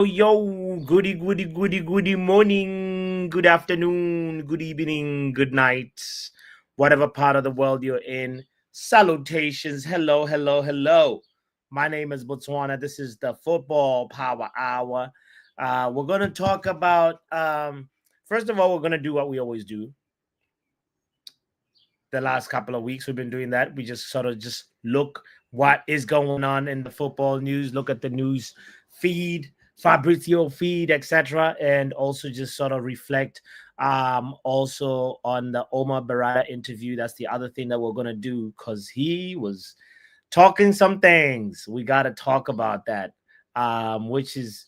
Goody morning, good afternoon, good evening, good night, whatever part of the world you're in. Salutations. Hello. My name is Botswana. This is the Football Power Hour. We're going to talk about, first of all, we're going to do what we always do. The last couple of weeks, we've been doing that. We just sort of just look what is going on in the football news, look at the news feed, Fabrizio feed, etc., and also just sort of reflect also on the Omar Berrada interview. That's the other thing that we're going to do because he was talking some things. We got to talk about that, which is,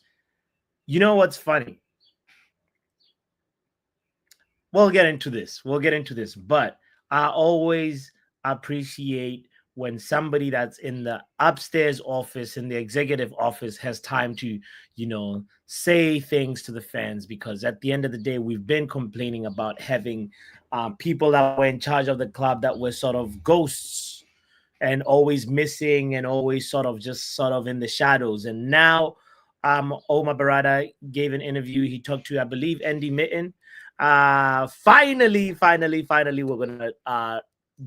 you know what's funny? We'll get into this, but I always appreciate when somebody that's in the upstairs office, in the executive office, has time to, say things to the fans, because at the end of the day, we've been complaining about having people that were in charge of the club that were sort of ghosts and always missing and always sort of in the shadows. And now Omar Berrada gave an interview. He talked to, I believe, Andy Mitten. Finally, we're gonna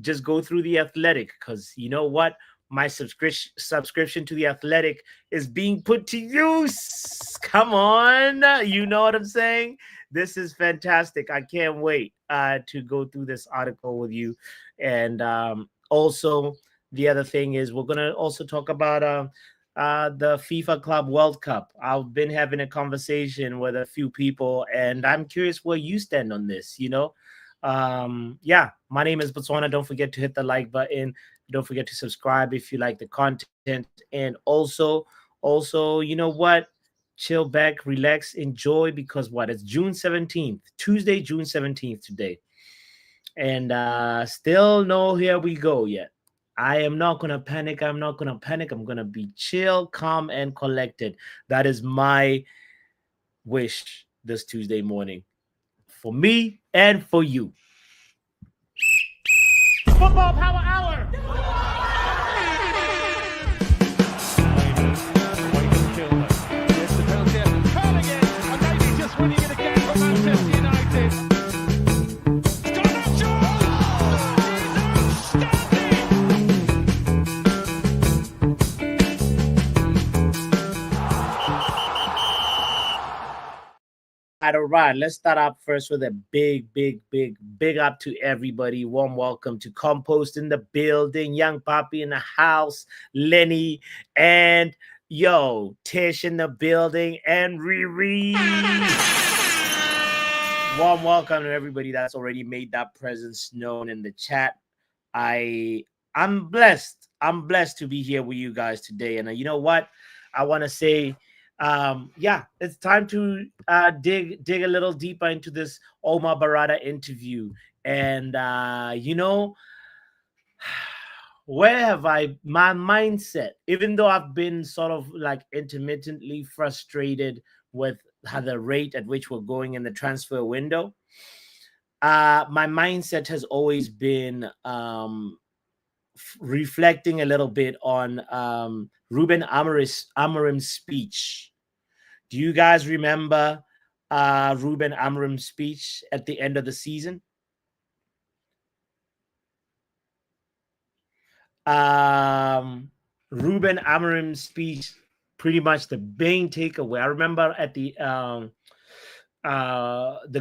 just go through the Athletic, because you know what? My subscription to the Athletic is being put to use. Come on, you know what I'm saying? This is fantastic. I can't wait to go through this article with you. And also, the other thing is we're gonna also talk about the FIFA Club World Cup. I've been having a conversation with a few people, and I'm curious where you stand on this. Yeah, my name is Botswana. Don't forget to hit the like button. Don't forget to subscribe if you like the content, and also, you know what? Chill back, relax, enjoy, because what? It's June 17th, Tuesday, June 17th today, and still no here we go yet. I am not going to panic. I'm going to be chill, calm, and collected. That is my wish this Tuesday morning for me and for you. Football Power Hour. Winning it again for Manchester United. All right. Let's start up first with a big up to everybody. Warm welcome to Compost in the building, Young Poppy in the house, Lenny, and Tish in the building, and Riri. Warm welcome to everybody that's already made that presence known in the chat. I'm blessed. I'm blessed to be here with you guys today. And you know what? I want to say, it's time to dig a little deeper into this Omar Berrada interview. And where have my mindset, even though I've been sort of like intermittently frustrated with the rate at which we're going in the transfer window, my mindset has always been reflecting a little bit on Ruben Amorim's speech. Do you guys remember Ruben Amorim's speech at the end of the season? Ruben Amorim's speech, pretty much the main takeaway. I remember at the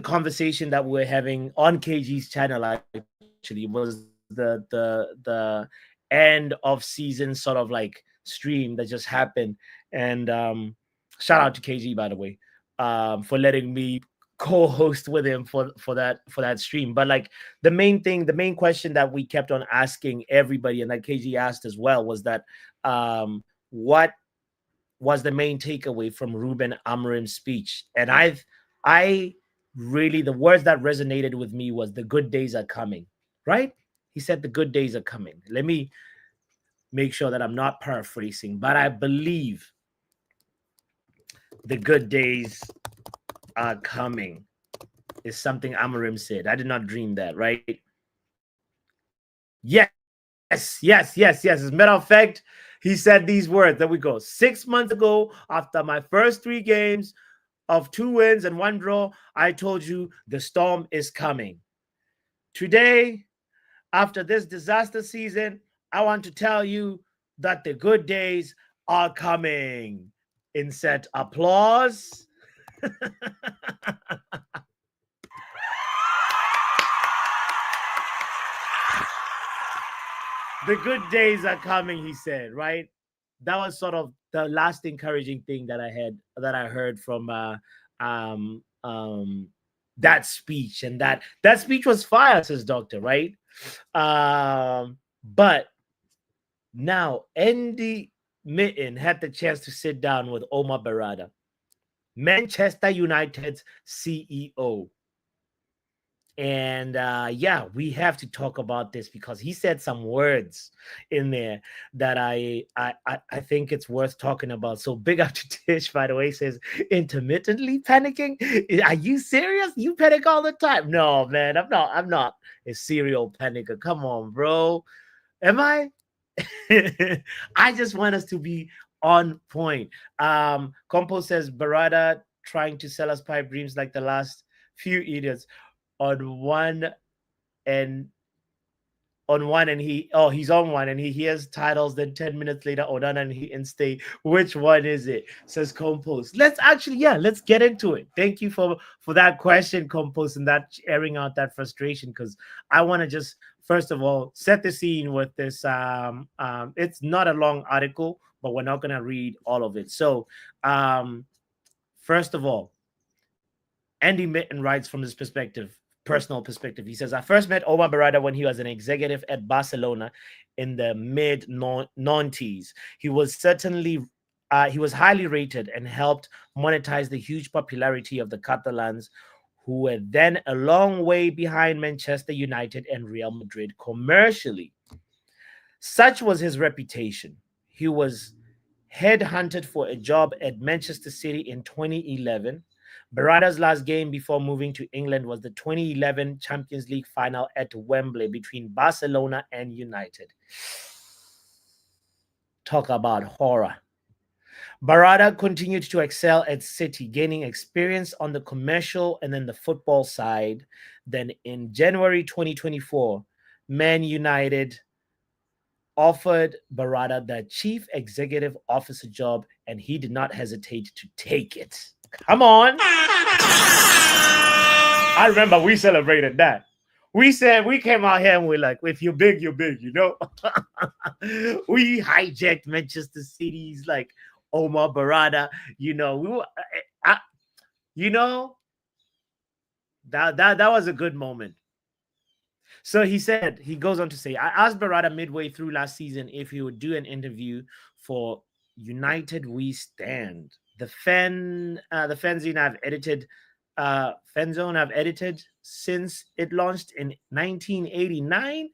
conversation that we're having on KG's channel, actually, was the end of season sort of like stream that just happened. And shout out to KG, by the way, for letting me co-host with him for that stream. But like the main question that we kept on asking everybody, and that KG asked as well, was that what was the main takeaway from Ruben Amorim's speech? And I really, the words that resonated with me was the good days are coming, right? He said the good days are coming. Let me make sure that I'm not paraphrasing, but I believe the good days are coming is something Amorim said. I did not dream that, right? Yes. As a matter of fact, He said these words. There we go. 6 months ago, after my first 3 games of 2 wins and 1 draw, I told you the storm is coming. Today, after this disaster season, I want to tell you that the good days are coming. Insert applause. The good days are coming, he said, right? That was sort of the last encouraging thing that I heard from um um that speech. And that speech was fire, says Doctor, right? But now Andy Mitten had the chance to sit down with Omar Berrada, Manchester United's CEO. And yeah, we have to talk about this because he said some words in there that I think it's worth talking about. So big up to Tish, by the way, says intermittently panicking. Are you serious? You panic all the time? No, man, I'm not a serial panicker. Come on, bro. Am I? I just want us to be on point. Compo says Berrada trying to sell us pipe dreams like the last few idiots on one and he's on one and he hears titles, then 10 minutes later Onana and he stay. Which one is it? Says Compose. Let's get into it. Thank you for that question, Compose, and that airing out that frustration, because I want to just first of all set the scene with this. It's not a long article, but we're not gonna read all of it. So first of all, Andy Mitten writes from his personal perspective. He says, I first met Omar Berrada when he was an executive at Barcelona in the mid-90s. He was highly rated and helped monetize the huge popularity of the Catalans, who were then a long way behind Manchester United and Real Madrid commercially. Such was his reputation. He was headhunted for a job at Manchester City in 2011. Berrada's last game before moving to England was the 2011 Champions League final at Wembley between Barcelona and United. Talk about horror. Berrada continued to excel at City, gaining experience on the commercial and then the football side. Then in January 2024, Man United offered Berrada the chief executive officer job, and he did not hesitate to take it. Come on. I remember we celebrated that. We said, we came out here and we're like, if you're big, you're big, you know? We hijacked Manchester City's like Omar Berrada, you know. That was a good moment. So he goes on to say, I asked Berrada midway through last season if he would do an interview for United We Stand. The fanzine I've edited since it launched in 1989.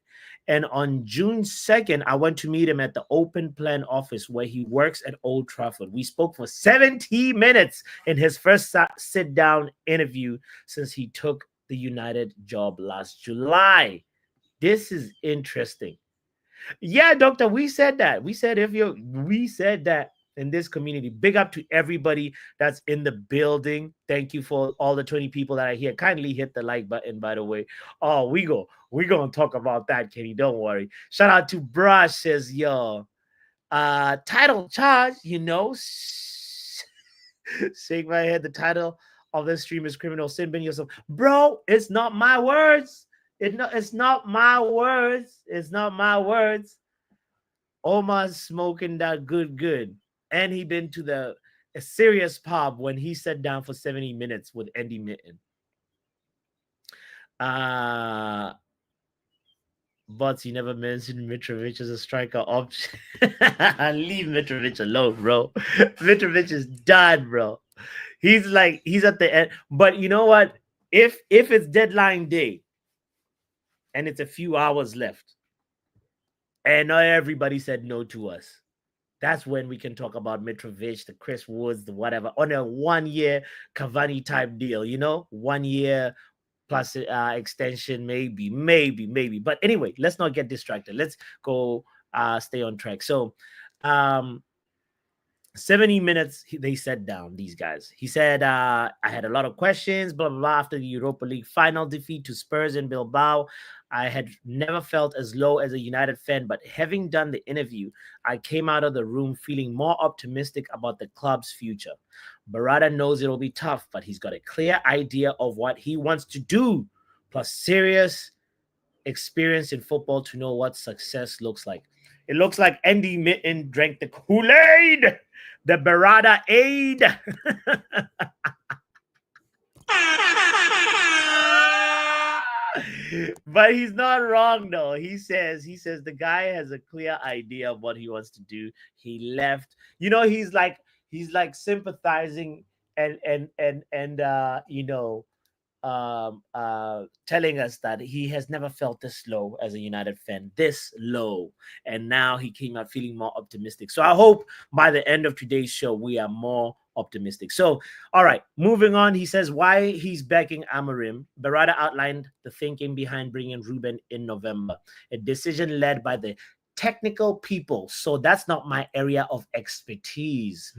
And on June 2nd, I went to meet him at the Open Plan office where he works at Old Trafford. We spoke for 70 minutes in his first sit-down interview since he took the United job last July. This is interesting. Yeah, Doctor, we said that. We said that in this community. Big up to everybody that's in the building. Thank you for all the 20 people that are here. Kindly hit the like button, by the way. Oh, we're going to talk about that, Kenny. Don't worry. Shout out to Brush says, yo, title charge, you know. Shake my head. The title of this stream is Criminal Sin Bin Yourself. Bro, it's not my words. It's not my words. It's not my words. Omar's smoking that good. And he been to a serious pub when he sat down for 70 minutes with Andy Mitten. But you never mentioned Mitrovic as a striker option. Leave Mitrovic alone, bro. Mitrovic is done, bro. He's at the end. But you know what? If it's deadline day and it's a few hours left, and not everybody said no to us, that's when we can talk about Mitrovic, the Chris Woods, the whatever, on a 1-year Cavani type deal, you know, 1 year plus extension, maybe. But anyway, let's not get distracted. Let's go stay on track. So Um, 70 minutes they sat down, these guys. He said, I had a lot of questions, blah, blah, blah. After the Europa League final defeat to Spurs in Bilbao, I had never felt as low as a United fan, but having done the interview, I came out of the room feeling more optimistic about the club's future. Berrada knows it'll be tough, but he's got a clear idea of what he wants to do, plus serious experience in football to know what success looks like. It looks like Andy Mitten drank the Kool-Aid, the Berrada aid. But he's not wrong though. He says the guy has a clear idea of what he wants to do. He left. He's like sympathizing and telling us that he has never felt this low as a United fan, this low. And now he came out feeling more optimistic. So I hope by the end of today's show, we are more optimistic. So, all right, moving on. He says why he's backing Amorim. Berrada outlined the thinking behind bringing Ruben in November, a decision led by the technical people. So that's not my area of expertise.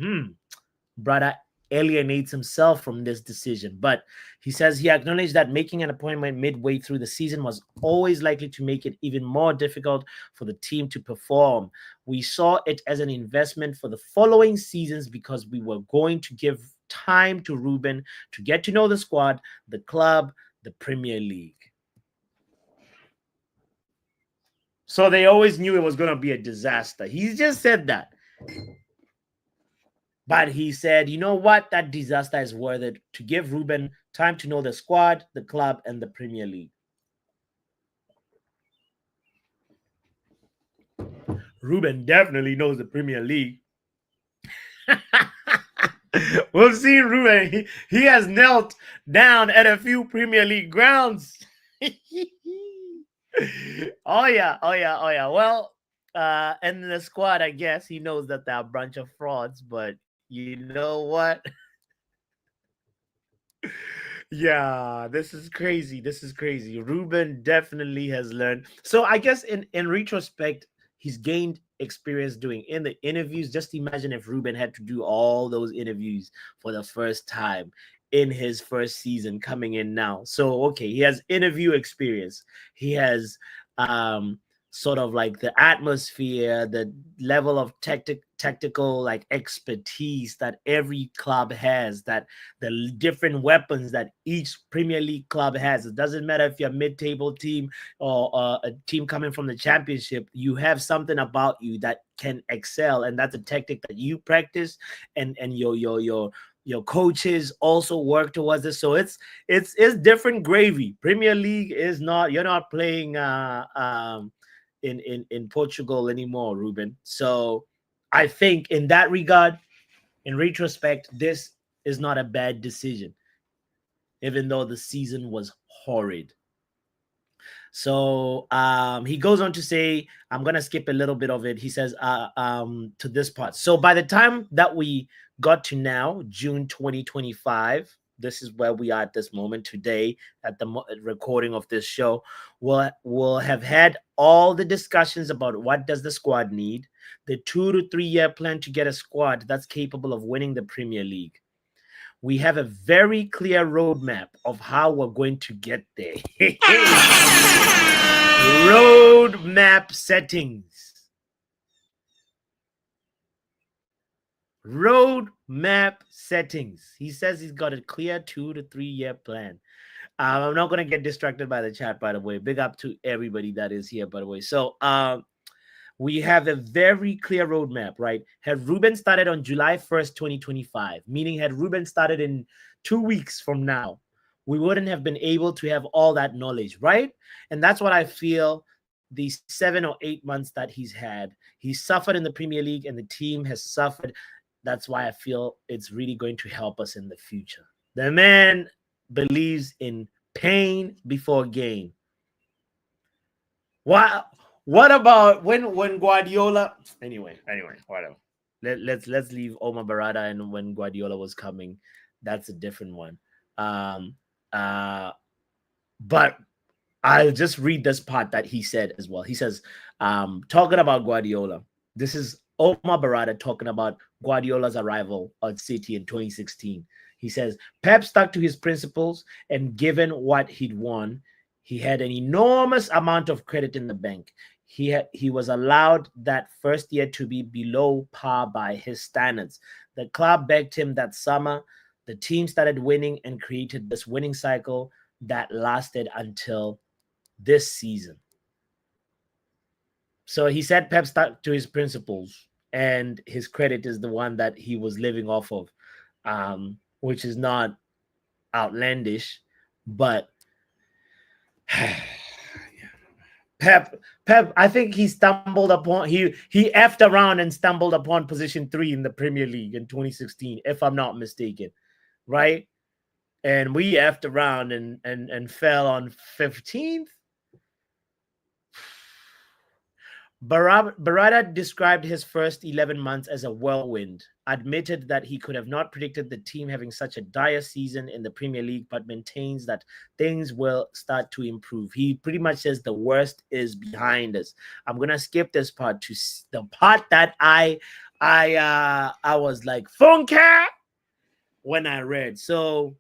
Brother alienates himself from this decision, but he says he acknowledged that making an appointment midway through the season was always likely to make it even more difficult for the team to perform. We saw it as an investment for the following seasons because we were going to give time to Ruben to get to know the squad, the club, the Premier League. So they always knew it was going to be a disaster. He just said that. But he said, you know what? That disaster is worth it to give Ruben time to know the squad, the club, and the Premier League. Ruben definitely knows the Premier League. We've seen Ruben. He has knelt down at a few Premier League grounds. Oh, yeah. Well, and the squad, I guess, he knows that they're a bunch of frauds, but you know what? Yeah, this is crazy. Ruben definitely has learned. So I guess in retrospect, he's gained experience doing in the interviews. Just imagine if Ruben had to do all those interviews for the first time in his first season coming in now. So okay, he has interview experience. He has sort of like the atmosphere, the level of tactical like expertise that every club has, that the different weapons that each Premier League club has. It doesn't matter if you're a mid-table team or a team coming from the championship, you have something about you that can excel, and that's a tactic that you practice and your coaches also work towards this. So it's different gravy. Premier League is not, you're not playing in Portugal anymore, Ruben. So I think in that regard, in retrospect, this is not a bad decision, even though the season was horrid. So he goes on to say, I'm going to skip a little bit of it. He says to this part. So by the time that we got to now, June 2025, this is where we are at this moment today at the recording of this show. We'll have had all the discussions about what does the squad need, the 2 to 3 year plan to get a squad that's capable of winning the Premier League. We have a very clear roadmap of how we're going to get there. Roadmap settings. Roadmap settings. He says he's got a clear 2 to 3 year plan. I'm not going to get distracted by the chat, by the way. Big up to everybody that is here, by the way. So we have a very clear roadmap, right? Had Ruben started on July 1st, 2025, meaning had Ruben started in 2 weeks from now, we wouldn't have been able to have all that knowledge, right? And that's what I feel these 7 or 8 months that he's had. He suffered in the Premier League and the team has suffered. That's why I feel it's really going to help us in the future. The man believes in pain before gain. What about when Guardiola? Anyway, whatever. Let's leave Omar Berrada and when Guardiola was coming. That's a different one. But I'll just read this part that he said as well. He says, talking about Guardiola, this is Omar Berrada talking about Guardiola's arrival at City in 2016. He says Pep stuck to his principles, and given what he'd won, he had an enormous amount of credit in the bank. He was allowed that first year to be below par by his standards. The club begged him that summer. The team started winning and created this winning cycle that lasted until this season. So he said Pep stuck to his principles, and his credit is the one that he was living off of, which is not outlandish, but Pep, Pep, I think he stumbled upon he effed around and stumbled upon position 3 in the Premier League in 2016, if I'm not mistaken, right? And we effed around and fell on 15th. Berrada described his first 11 months as a whirlwind, admitted that he could have not predicted the team having such a dire season in the Premier League, but maintains that things will start to improve. He pretty much says the worst is behind us. I'm gonna skip this part to the part that I was like funke when I read. So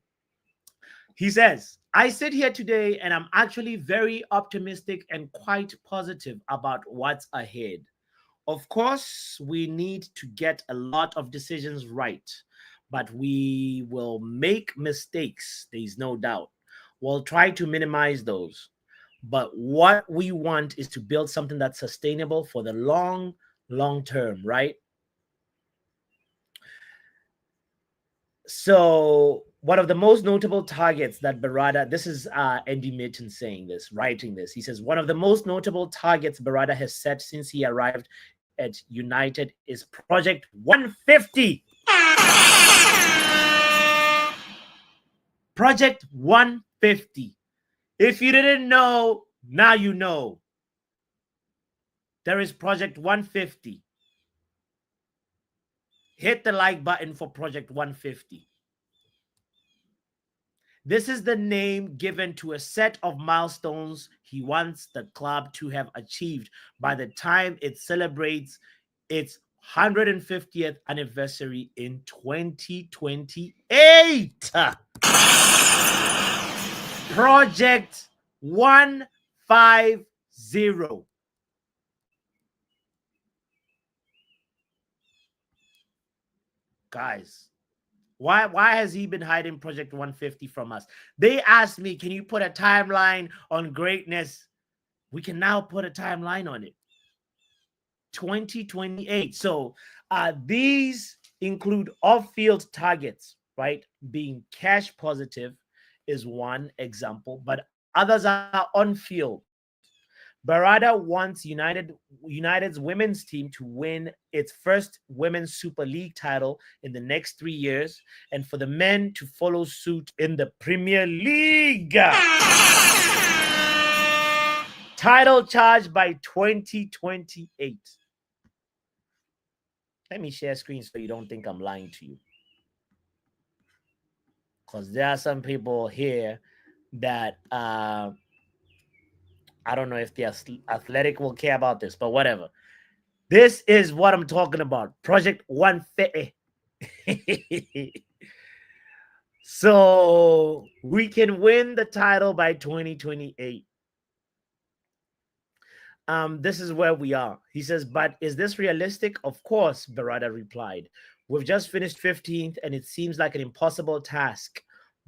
he says, I sit here today and I'm actually very optimistic and quite positive about what's ahead. Of course, we need to get a lot of decisions right, but we will make mistakes, there's no doubt. We'll try to minimize those. But what we want is to build something that's sustainable for the long term, right? So one of the most notable targets that Berrada, this is Andy Mitton saying this, writing this. He says, one of the most notable targets Berrada has set since he arrived at United is Project 150. Project 150. If you didn't know, now you know. There is Project 150. Hit the like button for Project 150. This is the name given to a set of milestones he wants the club to have achieved by the time it celebrates its 150th anniversary in 2028. Project 150. Guys, why has he been hiding Project 150 from us? They asked me, can you put a timeline on greatness? We can now put a timeline on it. 2028. So these include off-field targets, right? Being cash positive is one example, but others are on-field. Berrada wants United's women's team to win its first women's Super League title in the next 3 years, and for the men to follow suit in the Premier League. Title charge by 2028. Let me share screen so you don't think I'm lying to you. Because there are some people here that I don't know if the athletic will care about this, but whatever. This is what I'm talking about. Project 150. So we can win the title by 2028. This is where we are. He says, but is this realistic? Of course, Berrada replied. We've just finished 15th and it seems like an impossible task.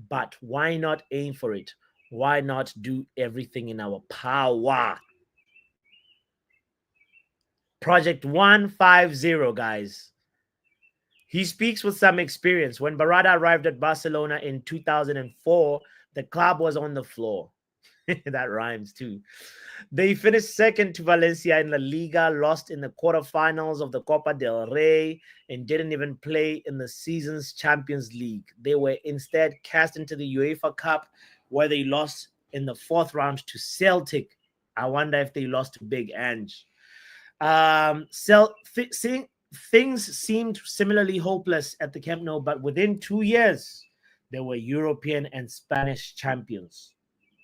But why not aim for it? Why not do everything in our power? Project 150, guys. He speaks with some experience. When Berrada arrived at Barcelona in 2004, the club was on the floor. That rhymes too. They finished second to Valencia in La Liga, lost in the quarterfinals of the Copa del Rey, and didn't even play in the season's Champions League. They were instead cast into the UEFA Cup, where they lost in the 4th round to Celtic. I wonder if they lost to Big Ange. Things seemed similarly hopeless at the Camp Nou, but within 2 years, they were European and Spanish champions.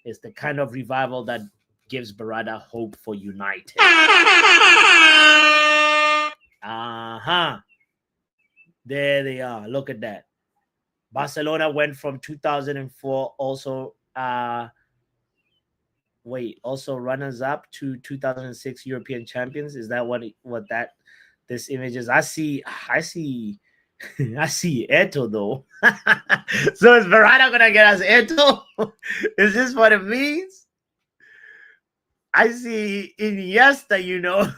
It's the kind of revival that gives Berrada hope for United. Uh-huh. There they are. Look at that. Barcelona went from 2004 also also runners up to 2006 European champions. Is that what that this image is? I see I see Eto though. So is Berrada gonna get us Eto? Is this what it means? I see Iniesta, you know.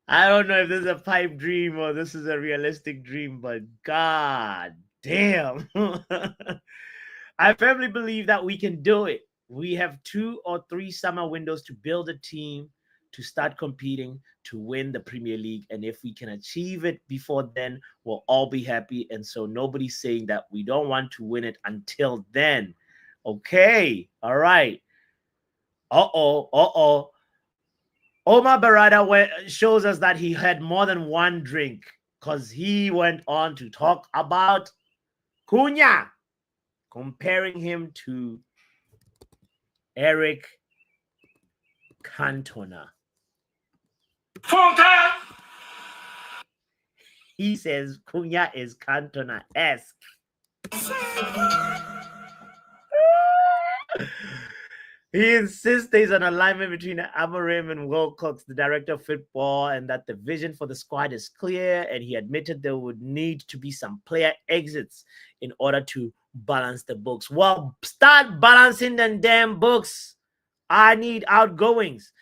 I don't know if this is a pipe dream or this is a realistic dream, but god damn. I firmly believe that we can do it. We have 2 or 3 summer windows to build a team, to start competing, to win the Premier League. And if we can achieve it before then, we'll all be happy. And so nobody's saying that we don't want to win it until then. Okay. All right. Uh-oh. Omar Berrada shows us that he had more than one drink because he went on to talk about Cunha, comparing him to Eric Cantona. He says Cunha is Cantona-esque. He insists there's an alignment between Amorim and Wilcox, the director of football, and that the vision for the squad is clear. And he admitted there would need to be some player exits in order to balance the books. Well, start balancing the damn books. I need outgoings.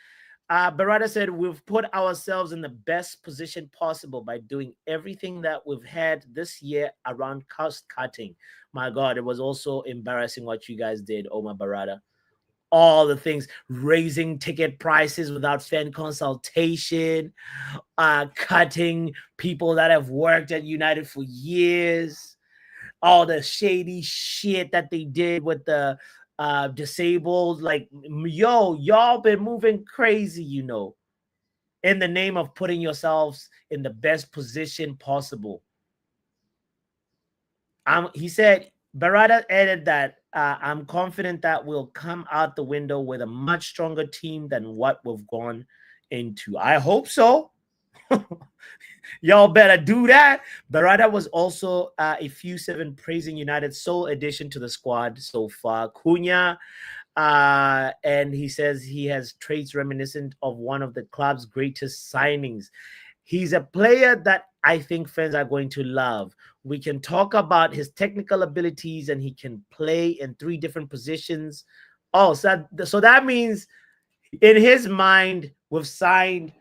Berrada said, we've put ourselves in the best position possible by doing everything that we've had this year around cost cutting. My God, it was also embarrassing what you guys did, Omar Berrada. All the things, raising ticket prices without fan consultation, cutting people that have worked at United for years, all the shady shit that they did with the disabled. Like, y'all been moving crazy, you know, in the name of putting yourselves in the best position possible. He said, Berrada added that I'm confident that we'll come out the window with a much stronger team than what we've gone into. I hope so. Y'all better do that. Berrada was also effusive in praising United's sole addition to the squad so far, Cunha. And he says he has traits reminiscent of one of the club's greatest signings. He's a player that I think fans are going to love. We can talk about his technical abilities, and he can play in 3 different positions. Oh, so that means in his mind, we've signed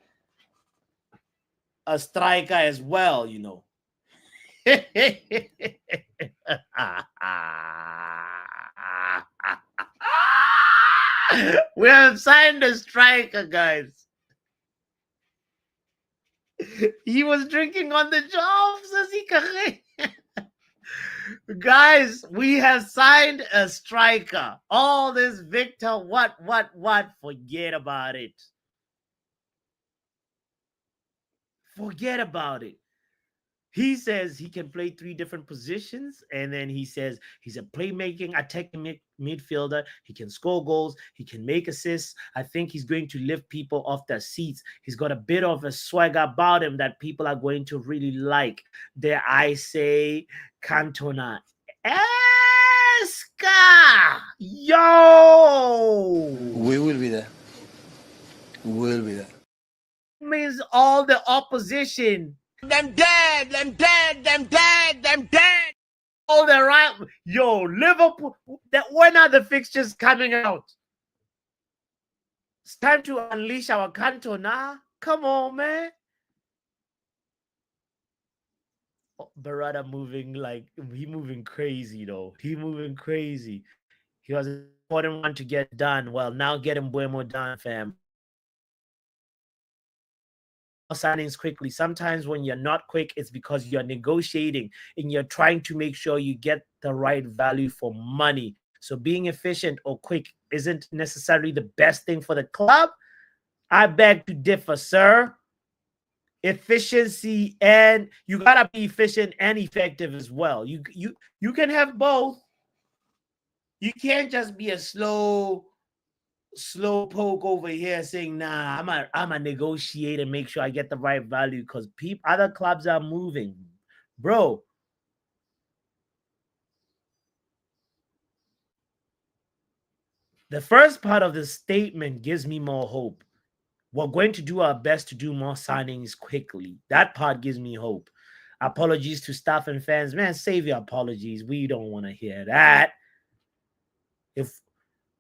a striker as well, you know. We have signed a striker, guys. He was drinking on the job, says he. Guys, we have signed a striker. All this Victor, what? Forget about it. Forget about it. He says he can play 3 different positions, and then he says he's a playmaking, attacking midfielder. He can score goals. He can make assists. I think he's going to lift people off their seats. He's got a bit of a swagger about him that people are going to really like. Dare I say, Cantona. Esca! Yo! We will be there. We'll be there. Means all the opposition. Them dead. All the right. Yo, Liverpool. When are the fixtures coming out? It's time to unleash our Cantona. Come on, man. Berrada moving crazy though. He moving crazy. He was an important one to get done. Well, now get him Buemo done, fam. Signings quickly. Sometimes when you're not quick, it's because you're negotiating and you're trying to make sure you get the right value for money. So being efficient or quick isn't necessarily the best thing for the club. I beg to differ, sir. Efficiency, and you gotta be efficient and effective as well. You can have both. You can't just be a slow slow poke over here saying, nah, I'm a negotiate and make sure I get the right value because other clubs are moving. Bro, the first part of the statement gives me more hope. We're going to do our best to do more signings quickly. That part gives me hope. Apologies to staff and fans. Man, save your apologies. We don't want to hear that. If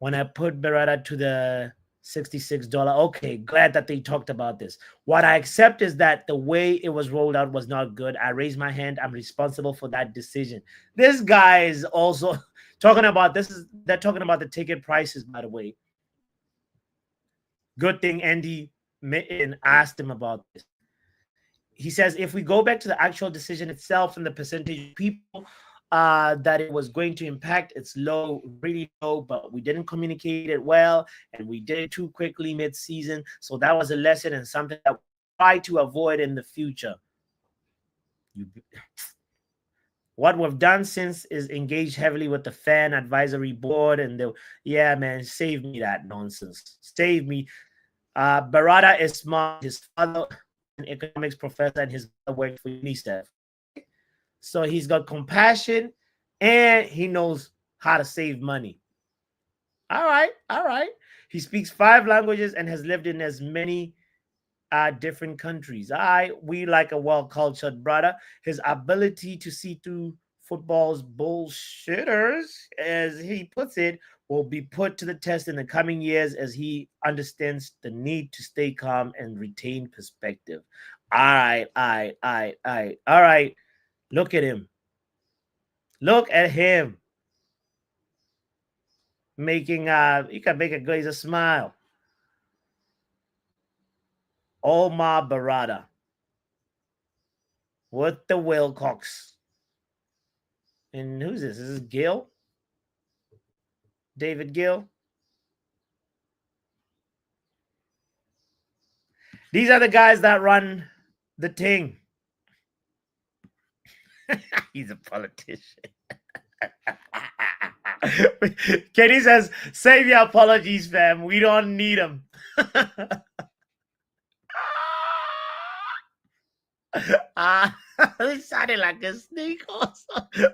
when I put Berrada to the $66, okay, glad that they talked about this. What I accept is that the way it was rolled out was not good. I raise my hand. I'm responsible for that decision. This guy is also talking about they're talking about the ticket prices, by the way. Good thing Andy asked him about this. He says if we go back to the actual decision itself and the percentage of people that it was going to impact, it's low, really low, but we didn't communicate it well and we did it too quickly mid-season. So that was a lesson and something that we try to avoid in the future. What we've done since is engage heavily with the fan advisory board and yeah, man, save me that nonsense. Save me. Berrada is smart. His father an economics professor and his mother worked for UNICEF. So he's got compassion and he knows how to save money. All right, all right. He speaks 5 languages and has lived in as many different countries. We like a well-cultured brother. His ability to see through football's bullshitters, as he puts it, will be put to the test in the coming years as he understands the need to stay calm and retain perspective. All right, all right. Look at him. Look at him. Making you can make a glazer smile. Omar Berrada with the Wilcox. And who's this? Is this Gill? David Gill? These are the guys that run the thing. He's a politician. Kenny says, save your apologies, fam. We don't need them. They sounded like a snake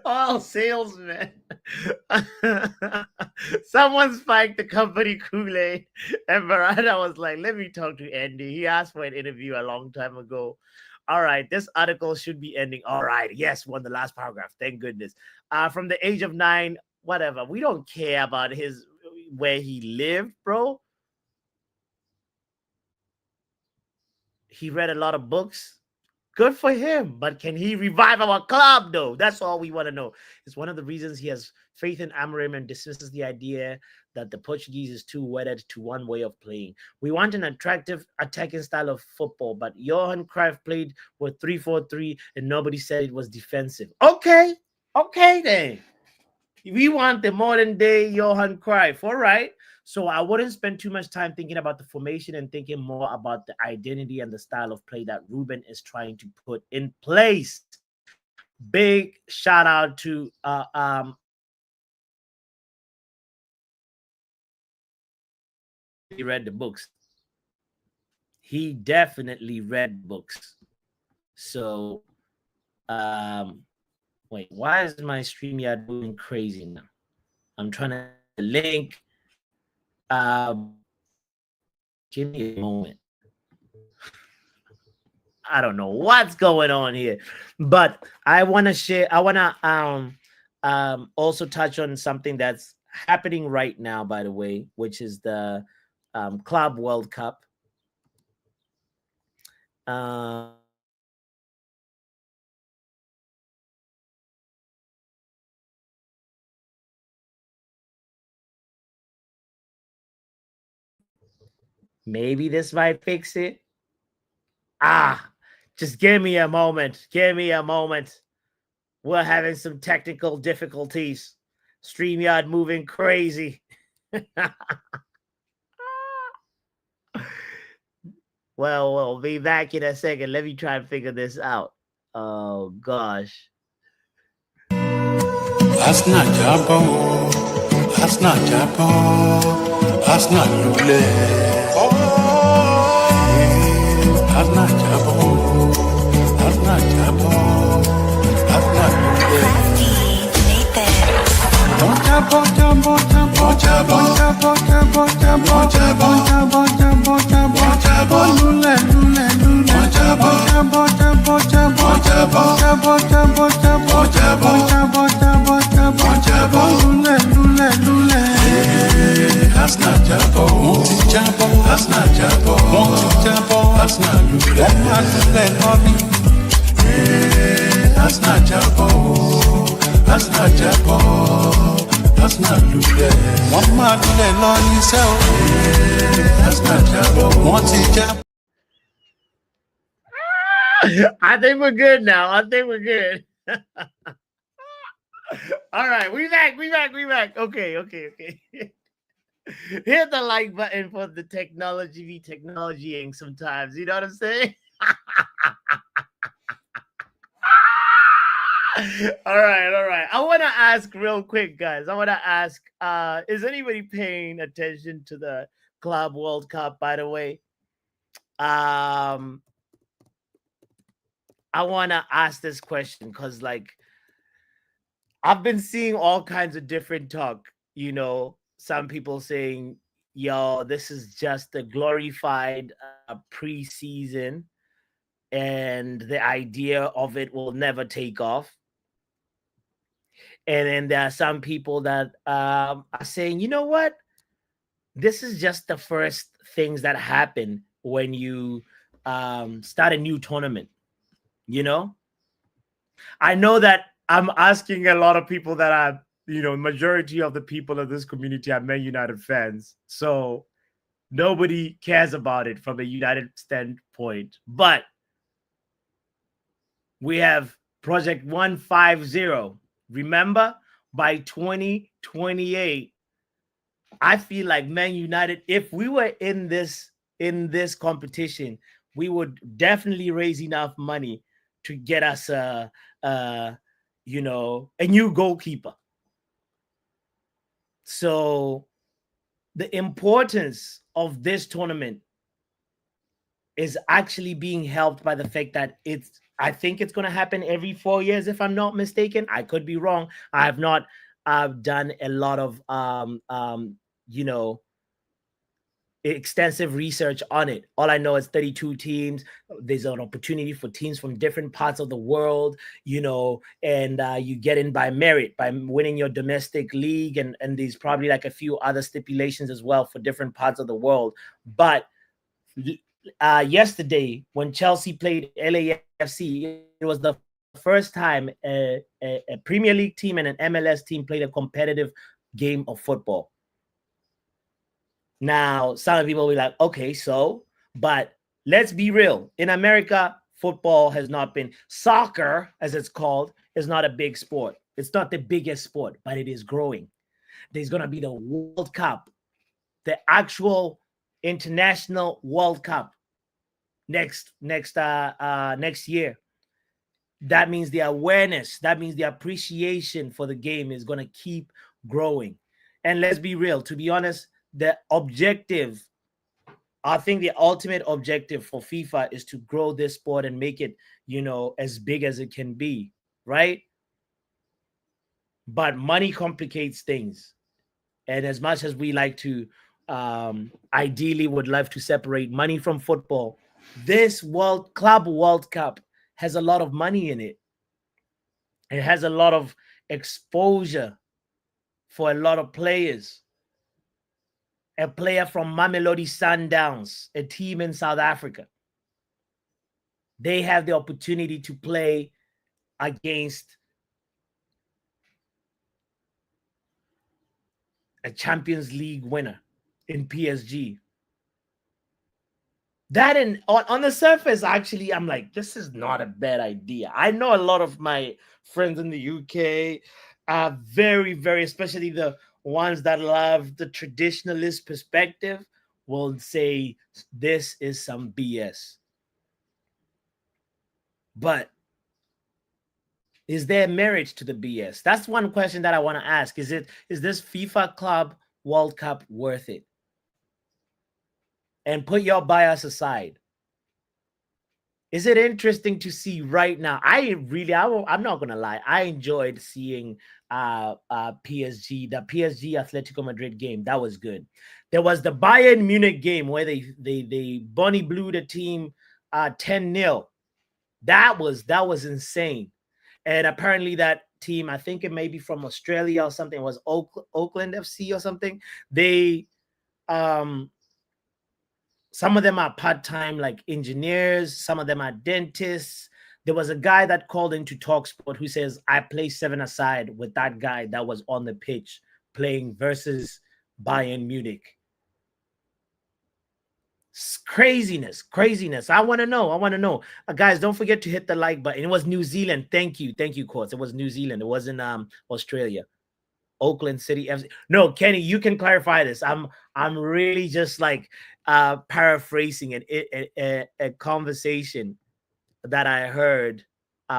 or salesman. Someone spiked the company Kool-Aid, and Berrada was like, let me talk to Andy. He asked for an interview a long time ago. All right, this article should be ending. All right, yes, won the last paragraph. Thank goodness. From the age of 9, whatever. We don't care about where he lived, bro. He read a lot of books. Good for him. But can he revive our club, though? That's all we want to know. It's one of the reasons he has faith in Amorim and dismisses the idea that the Portuguese is too wedded to one way of playing. We want an attractive attacking style of football, but Johan Cruyff played with 3-4-3 and nobody said it was defensive. Okay then. We want the modern day Johan Cruyff. All right. So I wouldn't spend too much time thinking about the formation and thinking more about the identity and the style of play that Ruben is trying to put in place. Big shout out to he read the books. He definitely read books. So wait, why is my StreamYard moving crazy now? I'm trying to link. Give me a moment. I don't know what's going on here, but I want to share. I want to also touch on something that's happening right now, by the way, which is the Club World Cup. Maybe this might fix it. Just give me a moment. Give me a moment. We're having some technical difficulties. StreamYard moving crazy. Well, we'll be back in a second. Let me try and figure this out. Oh, gosh. Last night, Jabbo, Arsenal jábọ́, Arsenal lulẹ̀. Arsenal jábọ́, Arsenal jábọ́, Arsenal lulẹ̀. Wọ́n jábọ́, jábọ́, jábọ́, jábọ́, jábọ́, jábọ́, jábọ́, jábọ́, jábọ́, jábọ́, jábọ́, jábọ́, lulẹ̀, lulẹ̀, lulẹ̀. Wọ́n jábọ́, jábọ́, jábọ́, jábọ́, jábọ́, jábọ́, jábọ́, jábọ́, jábọ́, jábọ́, jábọ́, jábọ́, jábọ́, lulẹ̀, lulẹ̀, lulẹ̀. Arsenal jábọ́, wọ́n ti jábọ́, Arsenal jábọ́, wọ́n ti jábọ́, Arsenal lulẹ̀. Wọ́n máa lulẹ̀ lọ́ní. Arsenal jábọ́, Arsenal jábọ́, Arsenal lulẹ̀. Wọ́n máa lulẹ̀ lọ́ní sẹ́ o. Arsenal jábọ́, wọ́n ti jábọ́. I think we're good now. I think we're good. All right, we back. Okay. Hit the like button for the technology be technologying sometimes. You know what I'm saying? All right. I want to ask real quick, guys. Is anybody paying attention to the Club World Cup, by the way? I want to ask this question because, like, I've been seeing all kinds of different talk. You know, some people saying, yo, this is just a glorified preseason and the idea of it will never take off. And then there are some people that are saying, you know what? This is just the first things that happen when you start a new tournament. You know, I know that I'm asking a lot of people that are, you know, majority of the people of this community are Man United fans. So nobody cares about it from a United standpoint. But we have Project 150. Remember, by 2028, I feel like Man United, if we were in this competition, we would definitely raise enough money to get us a new goalkeeper. So the importance of this tournament is actually being helped by the fact that I think it's going to happen every 4 years, if I'm not mistaken. I could be wrong. I have not done a lot of extensive research on it. All I know is 32 teams. There's an opportunity for teams from different parts of the world, you know, and you get in by merit, by winning your domestic league, and there's probably like a few other stipulations as well for different parts of the world. But yesterday, when Chelsea played LAFC, it was the first time a Premier League team and an MLS team played a competitive game of football. Now, some people will be like, okay, but let's be real. In America, football has not been, soccer, as it's called, is not a big sport. It's not the biggest sport, but it is growing. There's going to be the World Cup, the actual international World Cup next year. That means the awareness, that means the appreciation for the game is going to keep growing. And let's be real, to be honest, the objective, I think the ultimate objective for FIFA is to grow this sport and make it, you know, as big as it can be, right? But money complicates things. And as much as we like to, ideally would love to separate money from football, this Club World Cup has a lot of money in it. It has a lot of exposure for a lot of players. A player from Mamelodi Sundowns, a team in South Africa, they have the opportunity to play against a Champions League winner in PSG. That on the surface, actually, I'm like, this is not a bad idea. I know a lot of my friends in the UK are very, very, especially the ones that love the traditionalist perspective, will say this is some BS. But Is there merit to the BS? That's one question that I want to ask. Is this FIFA Club World Cup worth it? And put your bias aside. Is it interesting to see right now? I'm not gonna lie. I enjoyed seeing PSG, the PSG Atletico Madrid game. That was good. There was the Bayern Munich game where they bunny blew the team 10-0. That was insane. And apparently that team, I think it may be from Australia or something, was Oakland FC or something. They some of them are part-time like engineers, some of them are dentists. There was a guy that called into Talksport who says, I play seven aside with that guy that was on the pitch playing versus Bayern Munich. Craziness. I want to know. Guys, don't forget to hit the like button. It was New Zealand. Thank you, Courts. It was New Zealand. It wasn't Australia. Oakland City FC. No, Kenny, you can clarify this. I'm really just like paraphrasing a conversation that I heard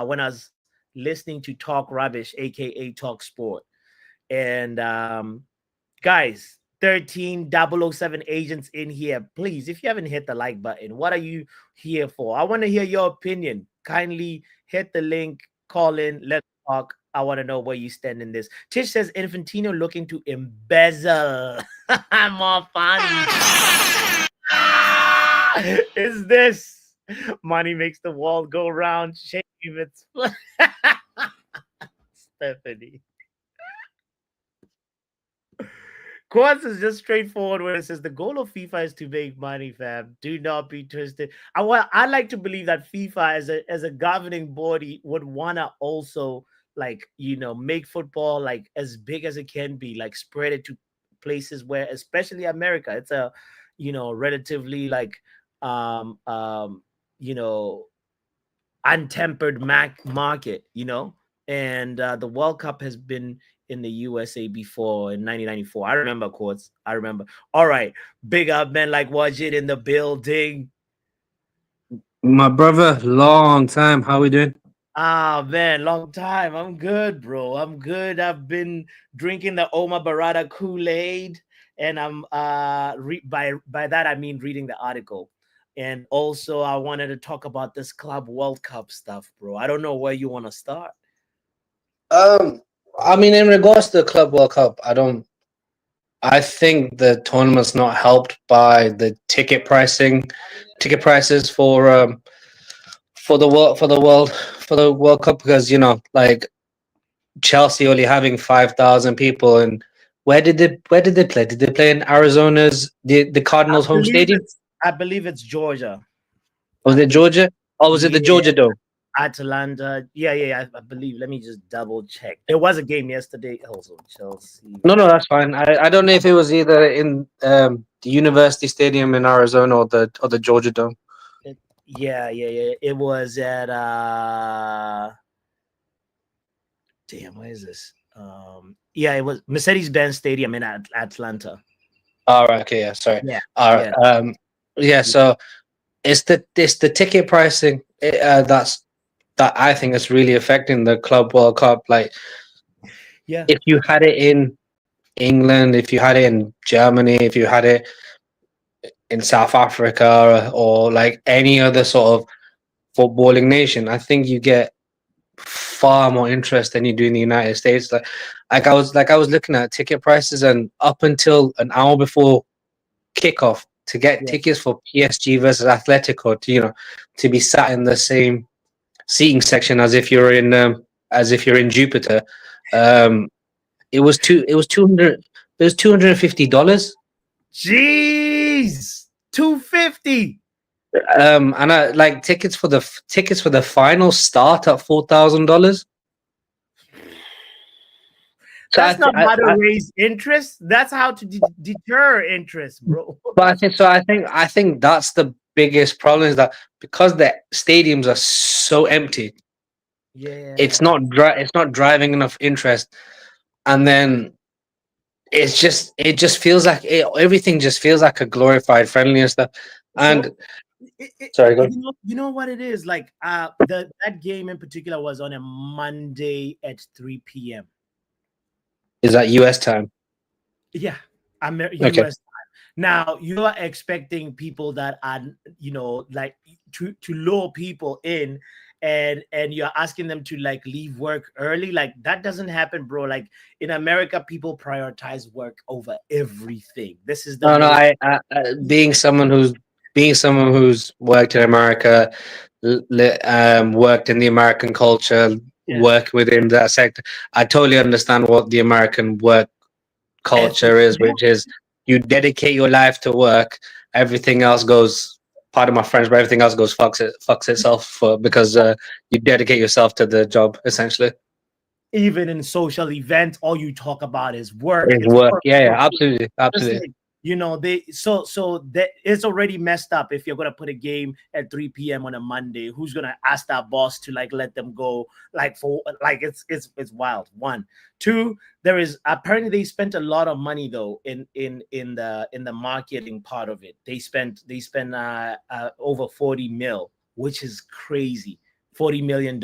when I was listening to Talk Rubbish, aka Talk Sport. And guys, 13007 agents in here. Please, if you haven't hit the like button, what are you here for? I want to hear your opinion. Kindly hit the link, call in, let's talk. I want to know where you stand in this. Tish says Infantino looking to embezzle more funds. Is this money makes the world go round? Shame it's Stephanie. Quartz is just straightforward when it says the goal of FIFA is to make money, fam. Do not be twisted. I like to believe that FIFA as a governing body would wanna also like make football like as big as it can be, like spread it to places where, especially America, it's a relatively like untempered market, and the World Cup has been in the USA before in 1994. I remember, Quartz. I remember. All right. Big up, man. Like, watch it in the building. My brother, long time. How we doing? Ah, man, long time. I'm good, bro. I'm good. I've been drinking the Omar Berrada Kool-Aid, and I'm by that I mean reading the article. And also, I wanted to talk about this Club World Cup stuff, bro. I don't know where you want to start. I mean, in regards to the Club World Cup, I think the tournament's not helped by the ticket prices for the World Cup, because like Chelsea only having 5,000 people, and where did they play? Did they play in Arizona's the Cardinals home stadium? I believe it's Georgia. Was it Georgia? Or was it the Georgia Dome? Atlanta. Yeah. I believe. Let me just double check. There was a game yesterday. Also, Chelsea. No, that's fine. I don't know if it was either in the University Stadium in Arizona or the Georgia Dome. Yeah. It was at damn, where is this? It was Mercedes-Benz Stadium in Atlanta. All right. Okay. Yeah. Sorry. Yeah. All right. Yeah. So it's the ticket pricing that I think is really affecting the Club World Cup. Like, if you had it in England, if you had it in Germany, if you had it in South Africa, or like any other sort of footballing nation, I think you get far more interest than you do in the United States. Like I was looking at ticket prices, and up until an hour before kickoff, to get tickets for PSG versus Atletico, to be sat in the same seating section as if you're in Jupiter, it was $250. Jeez, $250. And I like tickets for the final start at $4,000. That's not how to raise interest. That's how to deter interest, bro. But I think that's the biggest problem, is that because the stadiums are so empty, it's not driving enough interest, and then it just feels like everything just feels like a glorified friendly and stuff. And Sorry, go. You know what it is like. That game in particular was on a Monday at 3 p.m. Is that US time? Yeah, Okay. US. Now you are expecting people that are, like to lure people in, and you're asking them to like leave work early. Like that doesn't happen, bro. Like in America, people prioritize work over everything. This is the No, no. most. Being someone who's worked in America, worked in the American culture, Yes, work within that sector. I totally understand what the American work every culture is, which is you dedicate your life to work. Everything else goes. Part of my friends, but everything else goes fucks itself because you dedicate yourself to the job essentially. even in social events, all you talk about is work. It's It's work. work, Yeah, yeah, work, work. absolutely, Just absolutely. like, they so that it's already messed up if you're gonna put a game at 3 p.m. on a Monday. Who's gonna ask that boss to like let them go? Like for like it's wild. One, two. There is apparently they spent a lot of money though in the marketing part of it. They spent over 40 mil, which is crazy. $40 million.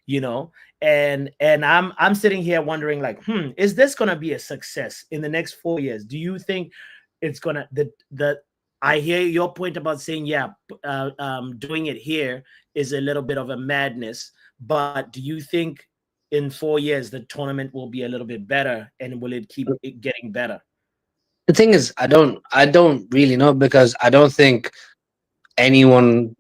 You know, and I'm sitting here wondering like, is this gonna be a success in the next 4 years? Do you think it's gonna the I hear your point about saying, yeah, doing it here is a little bit of a madness, but do you think in 4 years the tournament will be a little bit better, and will it keep it getting better? The thing is, I don't really know because I don't think anyone,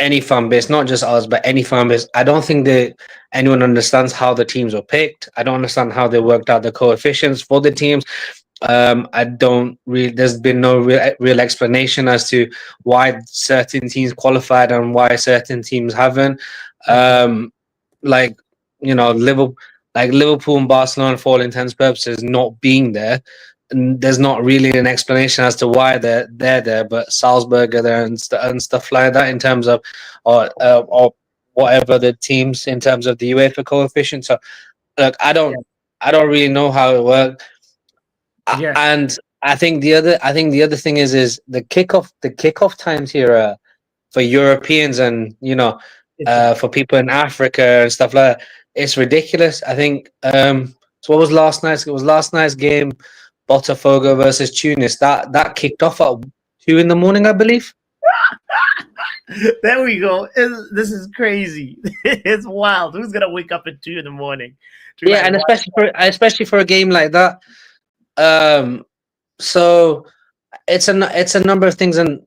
any fan base, not just us, but any fan base, I don't think that anyone understands how the teams were picked. I don't understand how they worked out the coefficients for the teams. I don't really. There's been no real explanation as to why certain teams qualified and why certain teams haven't. Um, like Liverpool and Barcelona, for all intents and purposes, not being there. And there's not really an explanation as to why they're there, but Salzburg are there and stuff like that in terms of or whatever the teams in terms of the UEFA coefficient. So look, Yeah, I don't really know how it works. yeah, And I think the other thing is the kickoff times here for Europeans and it's a for people in Africa and stuff like that. It's ridiculous. I think so what was last night's it was last night's game, Botafogo versus Tunis. That kicked off at 2 in the morning, I believe. there we go. This is crazy. It's wild. Who's gonna wake up at 2 in the morning to Yeah, like and watch? especially for a game like that. Um so it's a number of things, and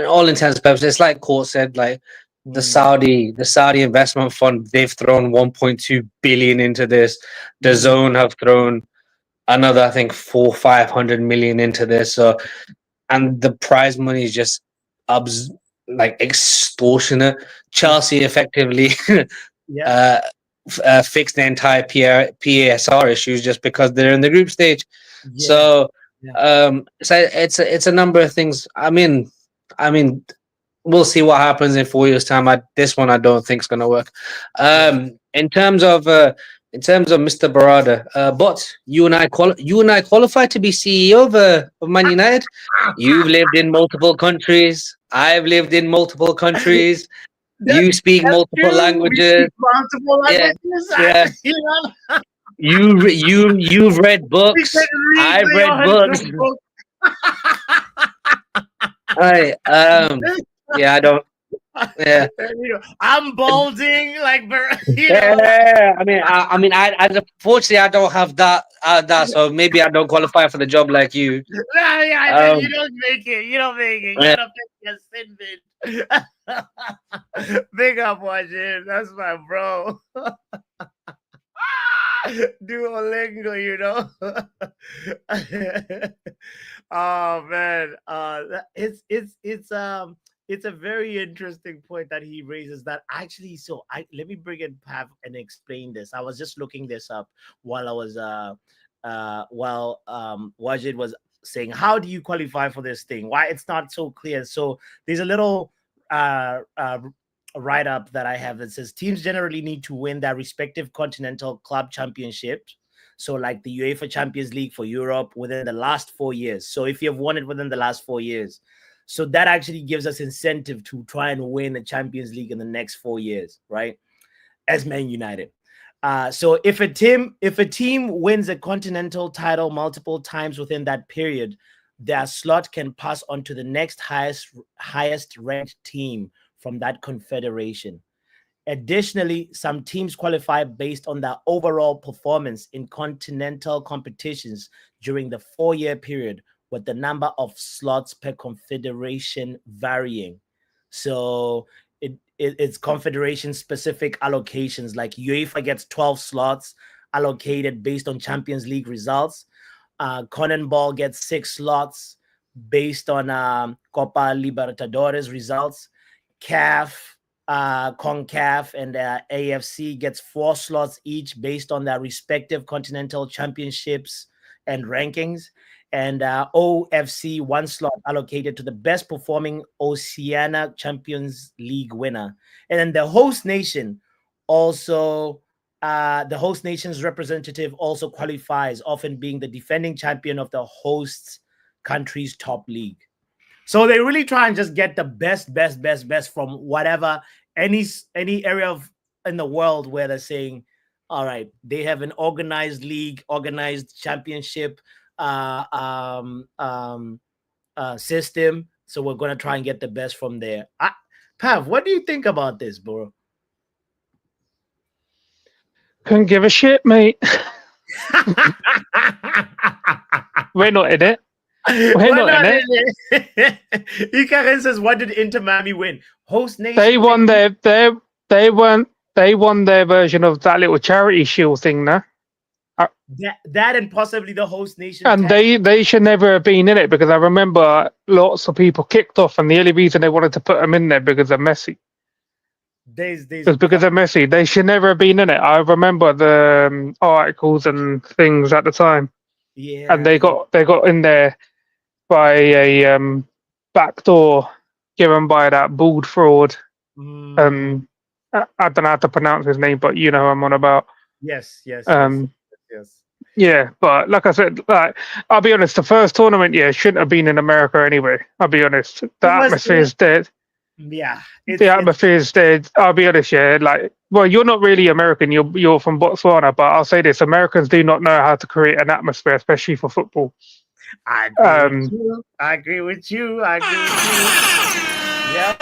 all intents and purposes, it's like Court said, like the Saudi investment fund, they've thrown 1.2 billion into this. The Mm, Zone have thrown another, I think, 500 million into this. So, and the prize money is just like extortionate. it's Chelsea effectively yeah, uh, fixed the entire PASR issues just because they're in the group stage. yeah, So, yeah, it's a number of things. I mean, we'll see what happens in 4 years' time. This one I don't think is going to work. yeah. In terms of Mr. Berrada, but you and I qualified to be CEO of Man United. You've lived in multiple countries. I've lived in multiple countries. That, You speak that's multiple true. We languages. speak multiple Yeah, languages. yeah. You've read We can books. read I've read books. the book. I yeah, I don't. Yeah, I'm balding like yeah. Unfortunately, I don't have that. So maybe I don't qualify for the job like you. Yeah, yeah, then you Um, don't make it. You don't make it. yeah, You're the biggest sin bitch. Big up, watching. That's my bro. Duolingo, Oh man, it's a very interesting point that he raises. That actually, so I let me bring it back and explain this. I was just looking this up while I was Wajid was saying, how do you qualify for this thing? Why it's not so clear. So there's a little write up that I have that says teams generally need to win their respective continental club championships. So, like the UEFA Champions League for Europe within the last 4 years. So, if you've won it within the last 4 years, So that actually gives us incentive to try and win the Champions League in the next 4 years, right? As Man United. So if a team wins a continental title multiple times within that period, their slot can pass on to the next highest ranked team from that confederation. Additionally, some teams qualify based on their overall performance in continental competitions during the 4-year period, with the number of slots per confederation varying. So it's confederation specific allocations. Like UEFA gets 12 slots allocated based on Champions League results. CONMEBOL gets 6 slots based on Copa Libertadores results. CAF, CONCACAF, and AFC gets 4 slots each based on their respective continental championships and rankings. And OFC 1 slot allocated to the best performing Oceania Champions League winner. And then the host nation also, the host nation's representative also qualifies, often being the defending champion of the host country's top league. So they really try and just get the best from whatever, any area in the world where they're saying, all right, they have an organized league, organized championship system. So we're going to try and get the best from there. Pav, what do you think about this, bro? Couldn't give a shit, mate. We're not in it. We're not in it. Ikarin says, what did Inter Miami win? Host nation. They won their version of that little charity shield thing now. That and possibly the host nation. And they should never have been in it, because I remember lots of people kicked off, and the only reason they wanted to put them in there because of Messi. It's because of Messi. They should never have been in it. I remember the articles and things at the time. Yeah. And they got in there by a back door given by that bald fraud. I don't know how to pronounce his name, but you know who I'm on about. Yes. Yeah, but like I said, I'll be honest, the first tournament, shouldn't have been in America anyway. I'll be honest. The atmosphere is dead. Yeah. The atmosphere is dead. I'll be honest, well, you're not really American, you're from Botswana, but I'll say this, Americans do not know how to create an atmosphere, especially for football. I agree with you. Yeah.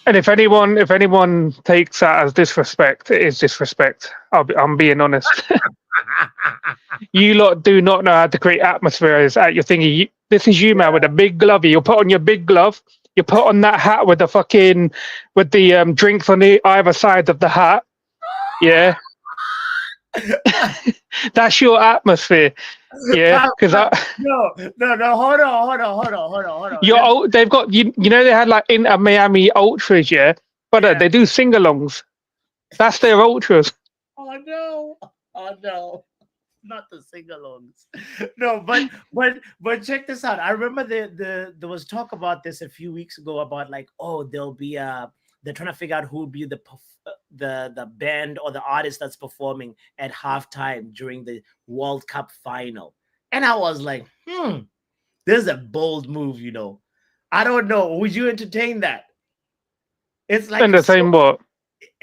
And if anyone takes that as disrespect, it is disrespect. I'm being honest. You lot do not know how to create atmospheres at your thingy. This is you, man, with a big glove. You put on your big glove. You put on that hat with the drinks on the either side of the hat. Yeah. That's your atmosphere. Yeah, because no. Hold on. They've got you know, they had like Inter Miami ultras, but they do sing-alongs. That's their ultras. Oh no, not the sing-alongs. No, but check this out. I remember there was talk about this a few weeks ago about like, there'll be they're trying to figure out who would be the band or the artist that's performing at halftime during the World Cup final. And I was like, this is a bold move, you know. I don't know. Would you entertain that? It's like entertain what?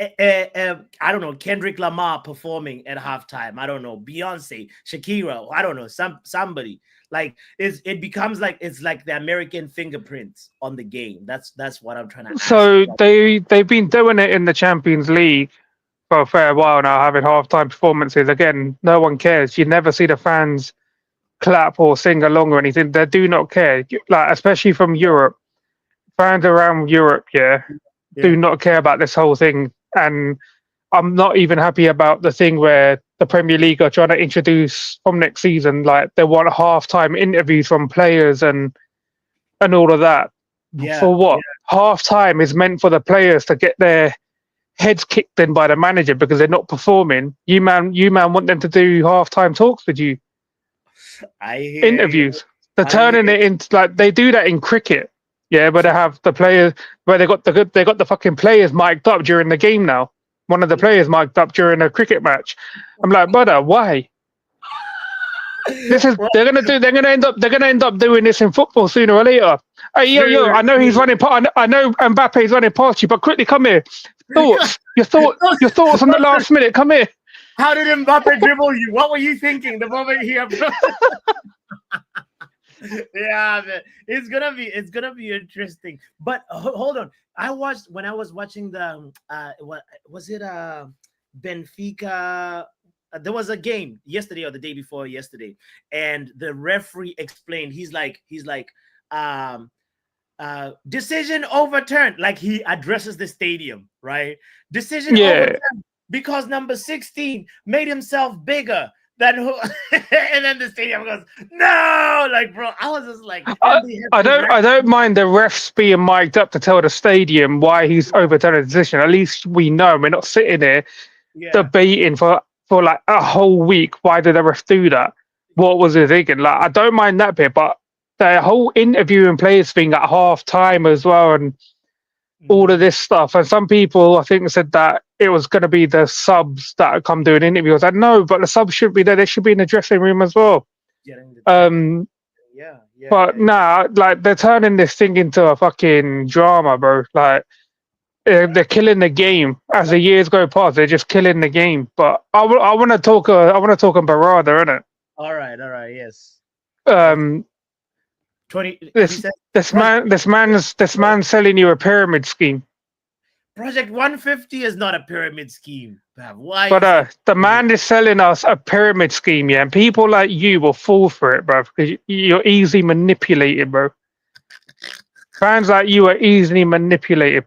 I don't know, Kendrick Lamar performing at halftime. I don't know, Beyonce, Shakira. I don't know, somebody. Like it becomes like it's like the American fingerprints on the game. That's what I'm trying to ask. So they've been doing it in the Champions League for a fair while now, having halftime performances. Again, no one cares. You never see the fans clap or sing along or anything. They do not care. Like, especially from Europe. Fans around Europe, do not care about this whole thing. And I'm not even happy about the thing where the Premier League are trying to introduce from next season, like they want halftime interviews from players and all of that. Yeah, for what? Halftime is meant for the players to get their heads kicked in by the manager because they're not performing. You man want them to do halftime talks with you. Interviews. They're turning it into like they do that in cricket. Yeah, where they have the players, where they got the fucking players mic'd up during the game now. One of the players mic'd up during a cricket match. I'm like, brother, why? They're gonna end up doing this in football sooner or later. Hey, yo, I know he's running. I know Mbappe's running past you, but quickly come here. Thoughts? Your thoughts on the last minute. Come here. How did Mbappe dribble you? What were you thinking the moment he approached? Yeah, man. It's gonna be interesting. But hold on. I was watching the what was it Benfica, there was a game yesterday or the day before yesterday, and the referee explained, he's like decision overturned, like he addresses the stadium, right? Decision overturned because number 16 made himself bigger than who. And then the stadium goes, no, like, bro, I was just like, I don't mind the refs being mic'd up to tell the stadium why he's overturned a decision. At least we know we're not sitting there debating for like a whole week. Why did the ref do that? What was he thinking? Like, I don't mind that bit, but the whole interviewing players thing at half time as well, and all of this stuff. And some people, I think, said that it was going to be the subs that come doing interviews. I know, but the subs should be there. They should be in the dressing room as well. But nah, like, they're turning this thing into a fucking drama, bro. Like, they're killing the game as the years go past. They're just killing the game. But I want to talk. I want to talk on Berrada, innit? All right, yes. 20. This man's selling you a pyramid scheme. Project 150 is not a pyramid scheme. Why? But the man is selling us a pyramid scheme, yeah, and people like you will fall for it, bro, because you're easily manipulated, bro. Fans like you are easily manipulated.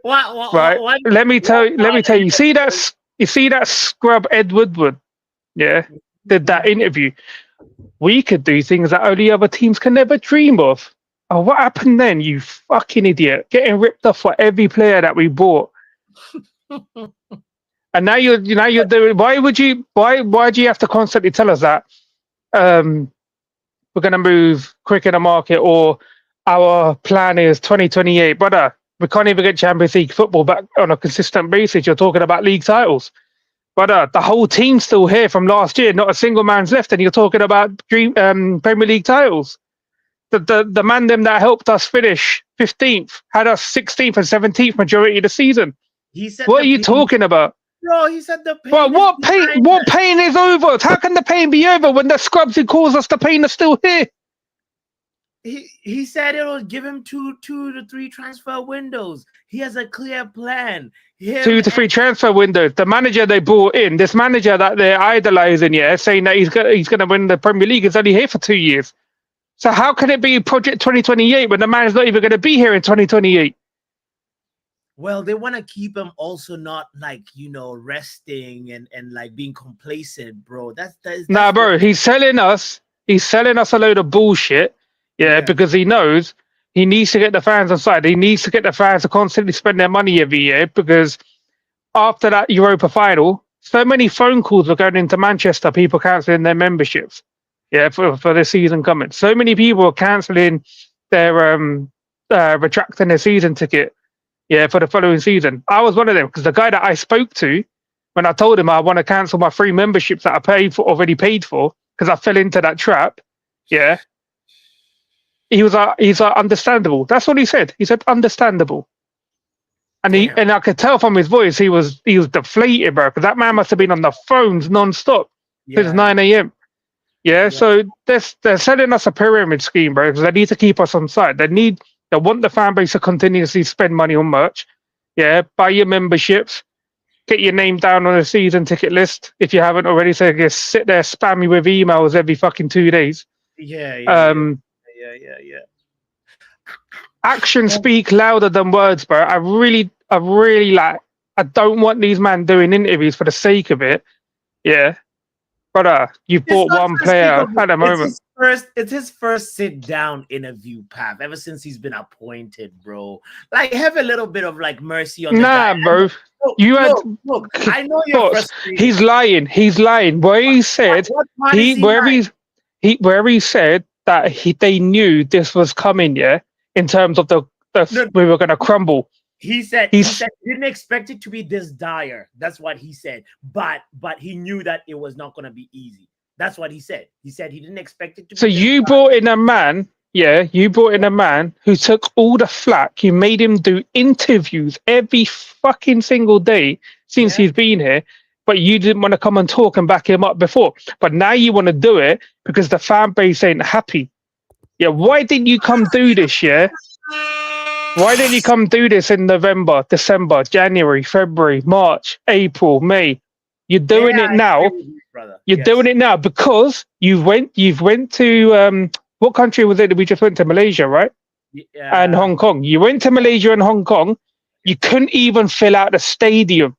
Right? Let me tell you. You see that scrub Ed Woodward, yeah, did that interview. We could do things that only other teams can never dream of. Oh, what happened then, you fucking idiot? Getting ripped off for every player that we bought. And now you're doing. Why do you have to constantly tell us that we're going to move quick in the market, or our plan is 2028? Brother, we can't even get Champions League football back on a consistent basis. You're talking about league titles. But the whole team's still here from last year. Not a single man's left, and you're talking about Premier League titles. The man them that helped us finish 15th had us 16th and 17th majority of the season. He said, "What are you talking about?" Bro, he said the pain. Well, what pain? What pain is over? How can the pain be over when the scrubs who caused us the pain are still here? He said it will give him 2 to 3 transfer windows. He has a clear plan. 2 to 3 transfer windows. The manager they brought in, this manager that they're idolizing, yeah, saying that he's going to win the Premier League, is only here for 2 years. So how can it be Project 2028 when the man's not even going to be here in 2028? Well, they want to keep him also not, like, resting and like being complacent, bro. That's nah, bro. He's selling us a load of bullshit. Yeah, because he knows he needs to get the fans on side. He needs to get the fans to constantly spend their money every year, because after that Europa final, so many phone calls were going into Manchester, people cancelling their memberships. Yeah, for the season coming. So many people are cancelling their retracting their season ticket. Yeah, for the following season. I was one of them, because the guy that I spoke to, when I told him I want to cancel my 3 memberships that I already paid for, because I fell into that trap. Yeah. He's like, understandable. That's what he said. He said understandable. And I could tell from his voice he was deflated, bro, because that man must have been on the phones non-stop since 9 a.m. Yeah, so they're selling us a pyramid scheme, bro, because they need to keep us on side. They want the fan base to continuously spend money on merch. Yeah, buy your memberships, get your name down on a season ticket list if you haven't already. So just sit there, spam you with emails every fucking 2 days. Yeah. Actions speak louder than words, bro. I really like. I don't want these men doing interviews for the sake of it. Yeah, but you bought one player at the moment. It's his first sit down interview, Pav. Ever since he's been appointed, bro. Like, have a little bit of like mercy on the guy. Bro. Look, I know you're frustrated. He's lying. Where he said where he said that they knew this was coming, yeah, in terms of we were going to crumble. He said he didn't expect it to be this dire. That's what he said. But he knew that it was not going to be easy. That's what he said. He said he didn't expect it to be. So you brought in a man Yeah, you brought in a man who took all the flack. You made him do interviews every fucking single day since Yeah. he's been here, but you didn't want to come and talk and back him up before. But now you want to do it because the fan base ain't happy. Yeah, why didn't you come do this? Yeah, why didn't you come do this in November, December, January, February, March, April, May? You're Yeah, doing it I now. agree with you, brother. You're Yes. doing it now because you've went to what country was it that we just went to? Malaysia, right? And Yeah. Hong Kong. You went to Malaysia and Hong Kong. You couldn't even fill out the stadium.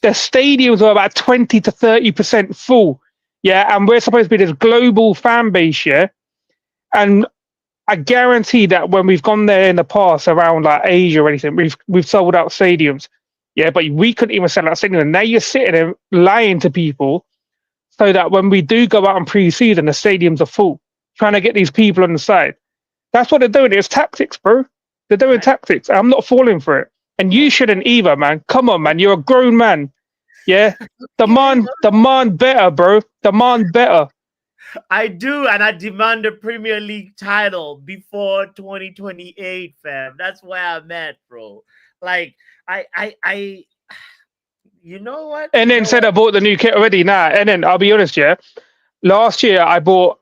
The stadiums were about 20 to 30% full. Yeah, and we're supposed to be this global fan base, yeah. And I guarantee that when we've gone there in the past around like Asia or anything, we've sold out stadiums. Yeah, but we couldn't even sell out stadiums. Now you're sitting there lying to people so that when we do go out on pre-season, the stadiums are full, trying to get these people on the side. That's what they're doing. It's tactics, bro. They're doing I, tactics. I'm not falling for it. And you shouldn't either, man. Come on, man. You're a grown man. Yeah. okay. Demand better, bro. Demand better. I do, and I demand a Premier League title before 2028, fam. That's where I'm at, bro. Like, I you know what? And You then know said what? I bought the new kit already. Nah. And then I'll be honest, yeah. Last year I bought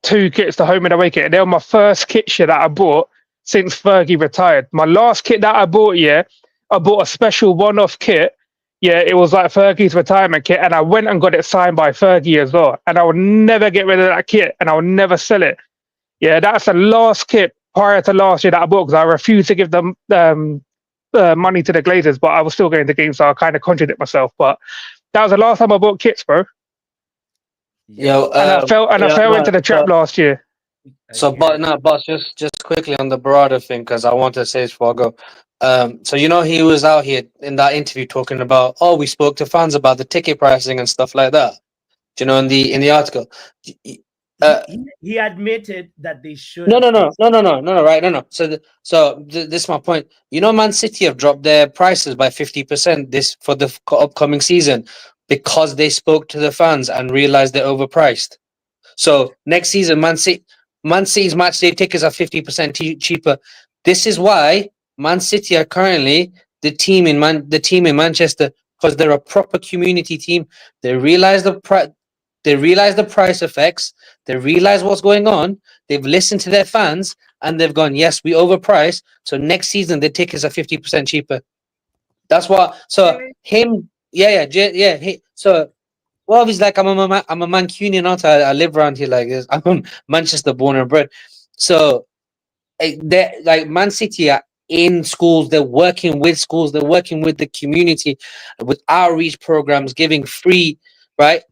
two kits, the home and away kit. And they were my first kits that I bought since Fergie retired. My last kit that I bought, yeah, I bought a special one-off kit. Yeah, it was like Fergie's retirement kit, and I went and got it signed by Fergie as well. And I would never get rid of that kit, and I would never sell it. Yeah, that's the last kit prior to last year that I bought because I refused to give them money to the Glazers, but I was still going to games, so I kind of contradict myself. But that was the last time I bought kits, bro. Yeah, Yo, And I fell no, into the trap last year. I hear but it. no, boss, just quickly on the Berrada thing because I want to say this before I go. So he was out here in that interview talking about, oh, we spoke to fans about the ticket pricing and stuff like that. Do you know in the article? Uh, He admitted that they should no, no, no, fix. no, no, no, no, no, right, no, no. This is my point. Man City have dropped their prices by 50% this for the upcoming season because they spoke to the fans and realized they're overpriced. So next season, Man City's match day tickets are 50% cheaper. This is why Man City are currently the team in Manchester because they're a proper community team. They realize the price. They realize the price effects. They realize what's going on. They've listened to their fans and they've gone, yes, we overpriced. So next season, the tickets are 50% cheaper. That's what. So him, yeah. So he's like, I'm a Mancunian, not I live around here like this. I'm Manchester born and bred. So they're like Man City are in schools. They're working with schools. They're working with the community, with outreach programs, giving free. Right?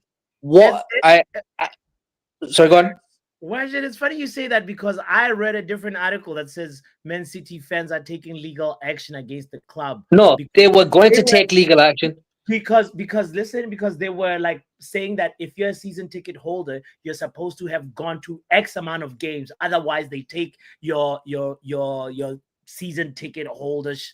It's, What I sorry, go on. Why should it's funny you say that because I read a different article that says Man City fans are taking legal action against the club. No, because they were going they to were take legal action. because they were like saying that if you're a season ticket holder, you're supposed to have gone to X amount of games. Otherwise, they take your season ticket holders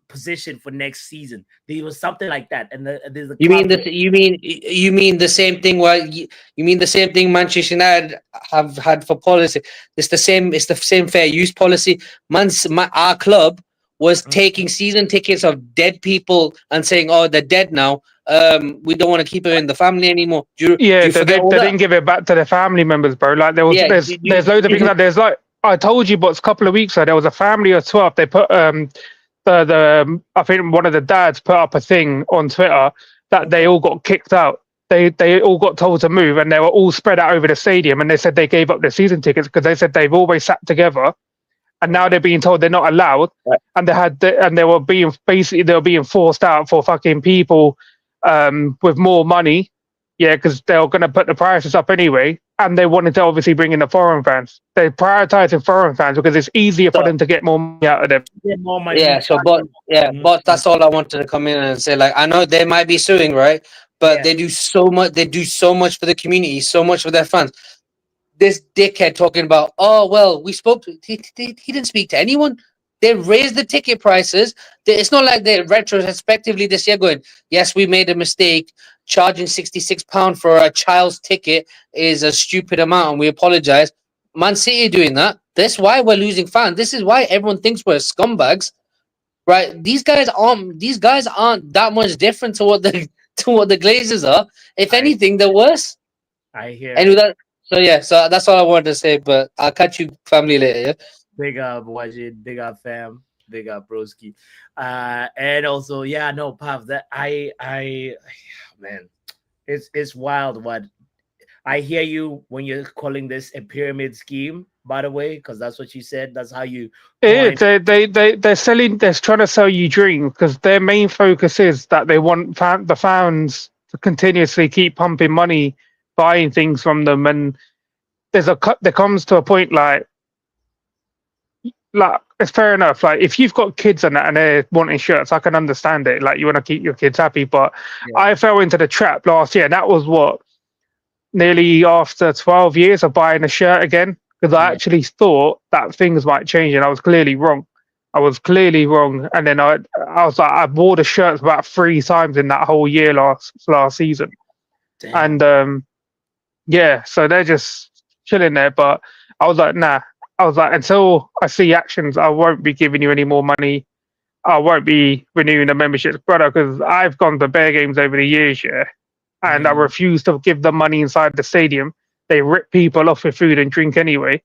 position for next season. There was something like that, and there's a You mean club. this? You mean the same thing? You mean the same thing Manchester United have had for policy? It's the same. It's the same fair use policy. Our club was taking season tickets of dead people and saying, "Oh, they're dead now. We don't want to keep them in the family anymore." Do Yeah, you forget all they that? didn't give it back to the family members, bro. Like Yeah. there's loads of things like there's like I told you, but a couple of weeks ago there was a family of 12. They put the I think one of the dads put up a thing on Twitter that they all got kicked out. They all got told to move, and they were all spread out over the stadium. And they said they gave up their season tickets because they said they've always sat together, and now they're being told they're not allowed. Right. And they were being forced out for fucking people with more money. Yeah, because they were going to put the prices up anyway, and they wanted to obviously bring in the foreign fans. They're prioritizing foreign fans because it's easier for So, them to get more money out of them. Get more money. yeah. But that's all I wanted to come in and say. Like, I know they might be suing, right? But they do so much. They do so much for the community, so much for their fans. This dickhead talking about, oh well, we spoke to he didn't speak to anyone. They raised the ticket prices. It's not like they're retrospectively this year going, yes, we made a mistake. Charging £66 for a child's ticket is a stupid amount, and we apologize. Man City doing that. That's why we're losing fans. This is why everyone thinks we're scumbags, right? These guys aren't that much different to what the Glazers are. If anything, they're worse. I hear. And with that, so that's all I wanted to say. But I'll catch you family later. Yeah? Big up Wajid, big up fam, big up broski. And also, yeah, no, Pav, that man, it's wild what I hear you when you're calling this a pyramid scheme, by the way, because that's what you said. That's how you They're selling. They're trying to sell you dreams because their main focus is that they want the fans to continuously keep pumping money, buying things from them, and there comes to a point like it's fair enough. Like if you've got kids and that and they're wanting shirts, I can understand it. Like you want to keep your kids happy, but I fell into the trap last year. And that was what nearly after 12 years of buying a shirt again. Because I actually thought that things might change, and I was clearly wrong. And then I was like, I wore the shirts about 3 times in that whole year last season. Damn. And so they're just chilling there. But I was like, nah. I was like, until I see actions, I won't be giving you any more money. I won't be renewing the memberships, brother, because I've gone to Bear games over the years, and I refuse to give them money inside the stadium. They rip people off with food and drink anyway.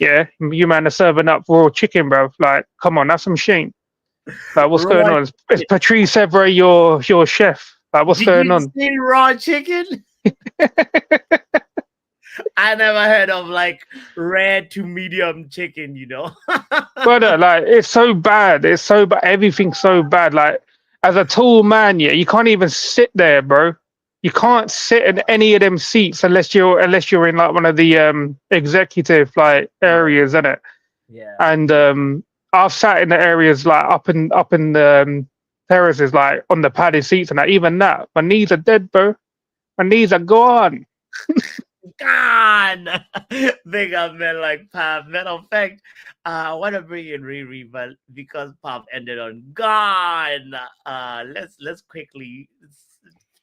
Yeah, you man are serving up raw chicken, bro. Like, come on, that's some shame. Like, what's going on? Is Patrice Evra your chef? Like, what's going on? Did you see raw chicken? I never heard of like rare to medium chicken, Brother, like, it's so bad. It's so bad. Everything's so bad. Like, as a tall man, you can't even sit there, bro. You can't sit in any of them seats unless you're in like one of the executive like areas, innit? Yeah. And I've sat in the areas like up in the terraces, like on the padded seats, and that. Even that, my knees are dead, bro. My knees are gone. Gone. Big up men like Pav. Matter of fact, I want to bring in Riri, but because Pav ended on gone, let's quickly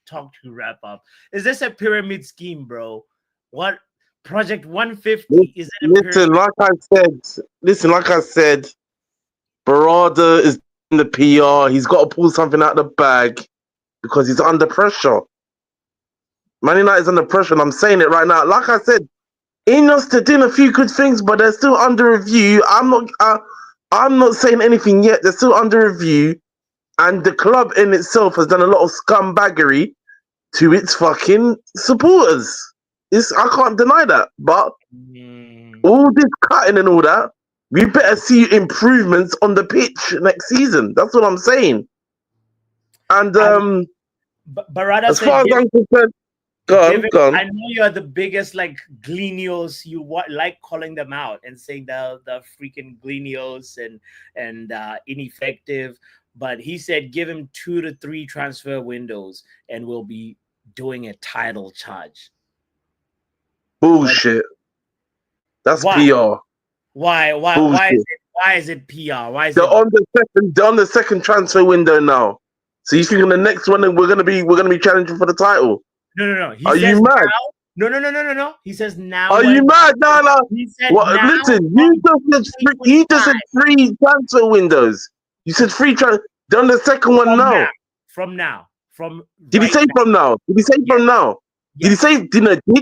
talk to wrap up. Is this a pyramid scheme, bro? What Project 150 is it? Listen, like I said, Berrada is in the PR. He's got to pull something out of the bag because he's under pressure. Man United is under pressure, and I'm saying it right now. Like I said, Ineos, they're doing a few good things, but they're still under review. I'm not saying anything yet. They're still under review, and the club in itself has done a lot of scumbaggery to its fucking supporters. I can't deny that. But all this cutting and all that, we better see improvements on the pitch next season. That's what I'm saying. And Berrada, as far as I'm concerned, go on. I know you are the biggest like Glenios. You like calling them out and saying the freaking Glenios and ineffective. But he said give him 2 to 3 transfer windows and we'll be doing a title charge. Bullshit. That's PR. Why is it PR? Why is they're on the second transfer window now? So you think in the next one we're gonna be challenging for the title? No. Are you mad? No. He says now. Are you mad? No. He said now. Listen, you just said 3 transfer windows. You said 3 they're on the second one now. Did he say from now? Did he say from now? Did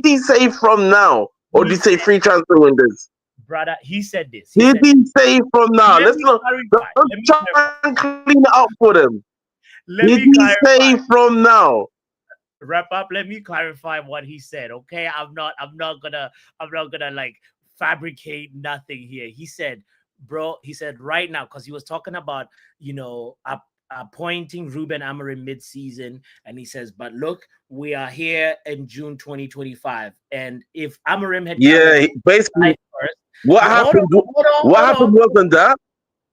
he say from now? Or did he say 3 transfer windows? Brother, he said this. Did he say from now? Let's not try and clean it up for them. Did he say from now? Wrap up. Let me clarify what he said. Okay, I'm not gonna like fabricate nothing here. He said, bro. He said right now because he was talking about appointing Ruben Amorim mid-season, and he says, but look, we are here in June 2025, and if Amorim had basically first, what happened wasn't that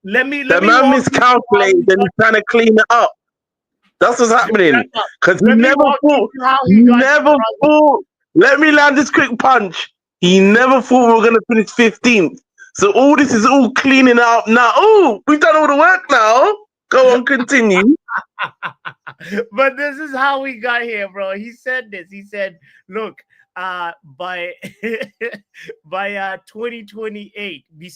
the man miscalculated and he's trying to clean it up. That's what's happening because he never thought. Let me land this quick punch. He never thought we were going to finish 15th. So all this is all cleaning up now. Oh, we've done all the work now. Go on, continue. But this is how we got here, bro. He said this. He said, look, by by 2028. He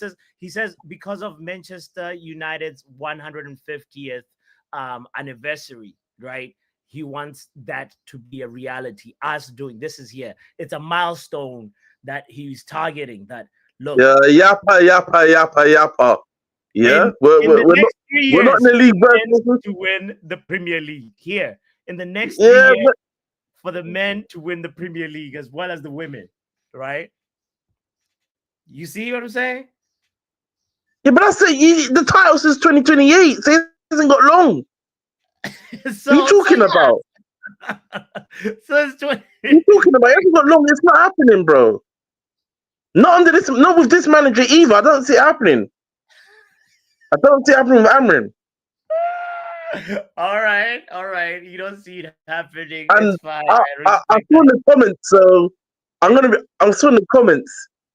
says because of Manchester United's 150th anniversary, right? He wants that to be a reality. Us doing this is here. It's a milestone that he's targeting. That look, Yeah, yappa. Yeah, in the next 3 we're not years, in the league version. to win the Premier League. Here in the next Yeah, 3 years, but, for the men to win the Premier League as well as the women, right? You see what I'm saying? yeah, but that's it. The title since 2028, so it hasn't got long. So, What are you talking about? So it's 20. What are you talking about? It hasn't got long. It's not happening, bro. Not under this. Not with this manager either. I don't see it happening. I don't see it happening with Amrin. All right. You don't see it happening. And It's fine. I I saw respect in the comments, so I'm still in the comments.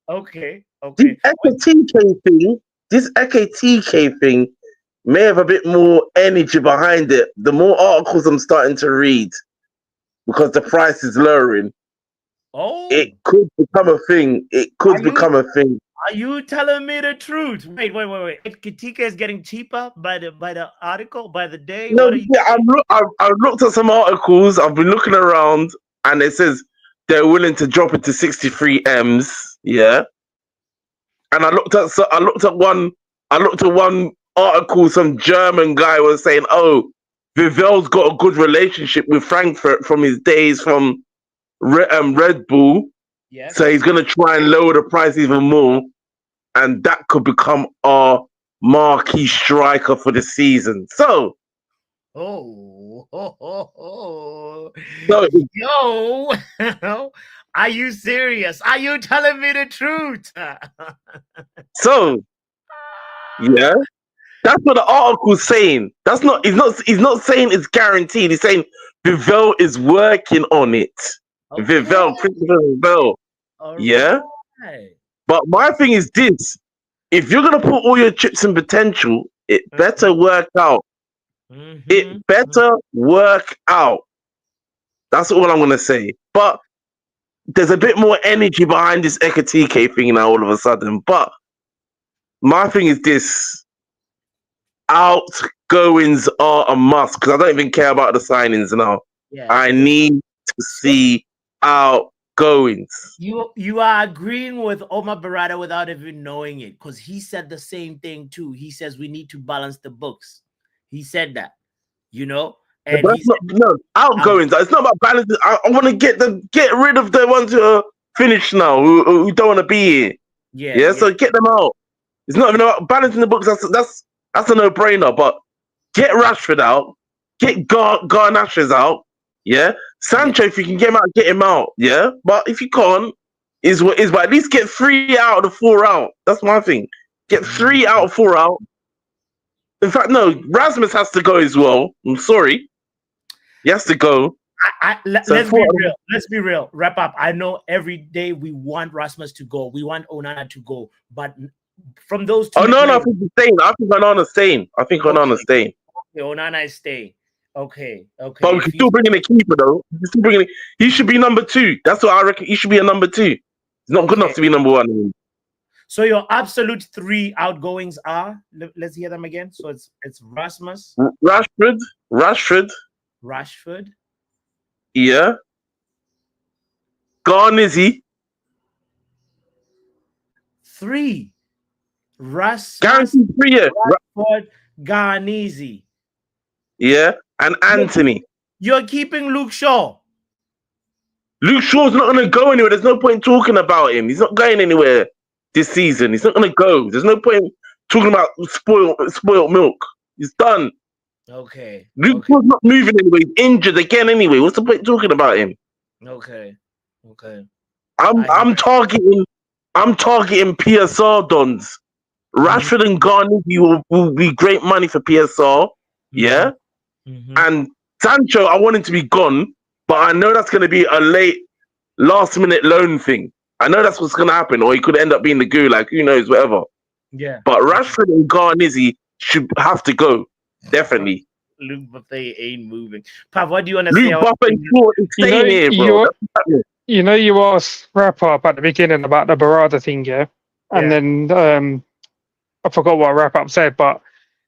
that. Okay. This EKTK thing may have a bit more energy behind it. The more articles I'm starting to read, because the price is lowering, Oh, it could become a thing. Are you telling me the truth? Wait. Katika is getting cheaper by the article, by the day. No, What are you yeah, I've looked at some articles. I've been looking around, and it says they're willing to drop it to 63 M's. Yeah, and I looked at one article. Some German guy was saying, "Oh, Vivel's got a good relationship with Frankfurt from his days from Red Bull, Yes. so he's gonna try and lower the price even more, and that could become our marquee striker for the season." So. Oh. So Yo. Are you serious? Are you telling me the truth? So, yeah, that's what the article's saying. That's not. He's not saying it's guaranteed. He's saying Vivel is working on it. Okay. Christopher Vivel. All Yeah. right. But my thing is this: if you're gonna put all your chips in potential, it better work out. Mhm. It better work out. That's all I'm gonna say. But there's a bit more energy behind this Ekatike thing now all of a sudden. But my thing is this: outgoings are a must, because I don't even care about the signings now. Yeah. I need to see outgoings. You are agreeing with Omar Berrada without even knowing it, because he said the same thing too. He says we need to balance the books. He said that, and But no outgoings. It's not about balancing. I want to get rid of the ones who are finished now, who don't want to be here. Yeah, so get them out. It's not even about balancing the books. That's a no-brainer. But get Rashford out. Get Garnaches out. Yeah, Sancho. If you can get him out, get him out. Yeah, but if you can't, is what is. But at least get 3 out of the 4 out. That's my thing. Get 3 out of 4 out. In fact, no, Rasmus has to go as well. I'm sorry. He has to go. Let's be real. Wrap up. I know every day we want Rasmus to go. We want Onana to go. But from those two. Oh, no, I think he's staying. I think Onana's staying. Okay, Onana is staying. Okay. But we can still bring in a keeper, though. He should be number 2. That's what I reckon. He should be a number 2. He's not good enough to be number 1. So your absolute 3 outgoings are? Let's hear them again. So it's Rasmus, Rashford. Yeah. Garnizzi. 3. Rasmus, Guaranteed 3 years. Rashford, Garnizzi. Yeah. And Anthony. You're keeping Luke Shaw. Luke Shaw's not going to go anywhere. There's no point talking about him. He's not going anywhere this season. He's not going to go. There's no point talking about spoiled milk. He's done. Okay. Luke Shaw's not moving anyway. He's injured again anyway. What's the point talking about him? Okay. I'm targeting PSR dons. Rashford and Garnizzi will be great money for PSR. Yeah. Mm-hmm. And Sancho, I want him to be gone, but I know that's going to be a last minute loan thing. I know that's what's going to happen, or he could end up being the gulag. Who knows, whatever. Yeah. But Rashford and Garnizzi should have to go. Definitely. Luke Buffet ain't moving. Pav, what do you want to say? Luke Buffet is staying here, bro. You know, you asked wrap up at the beginning about the Berrada thing, yeah, and then I forgot what wrap up said, but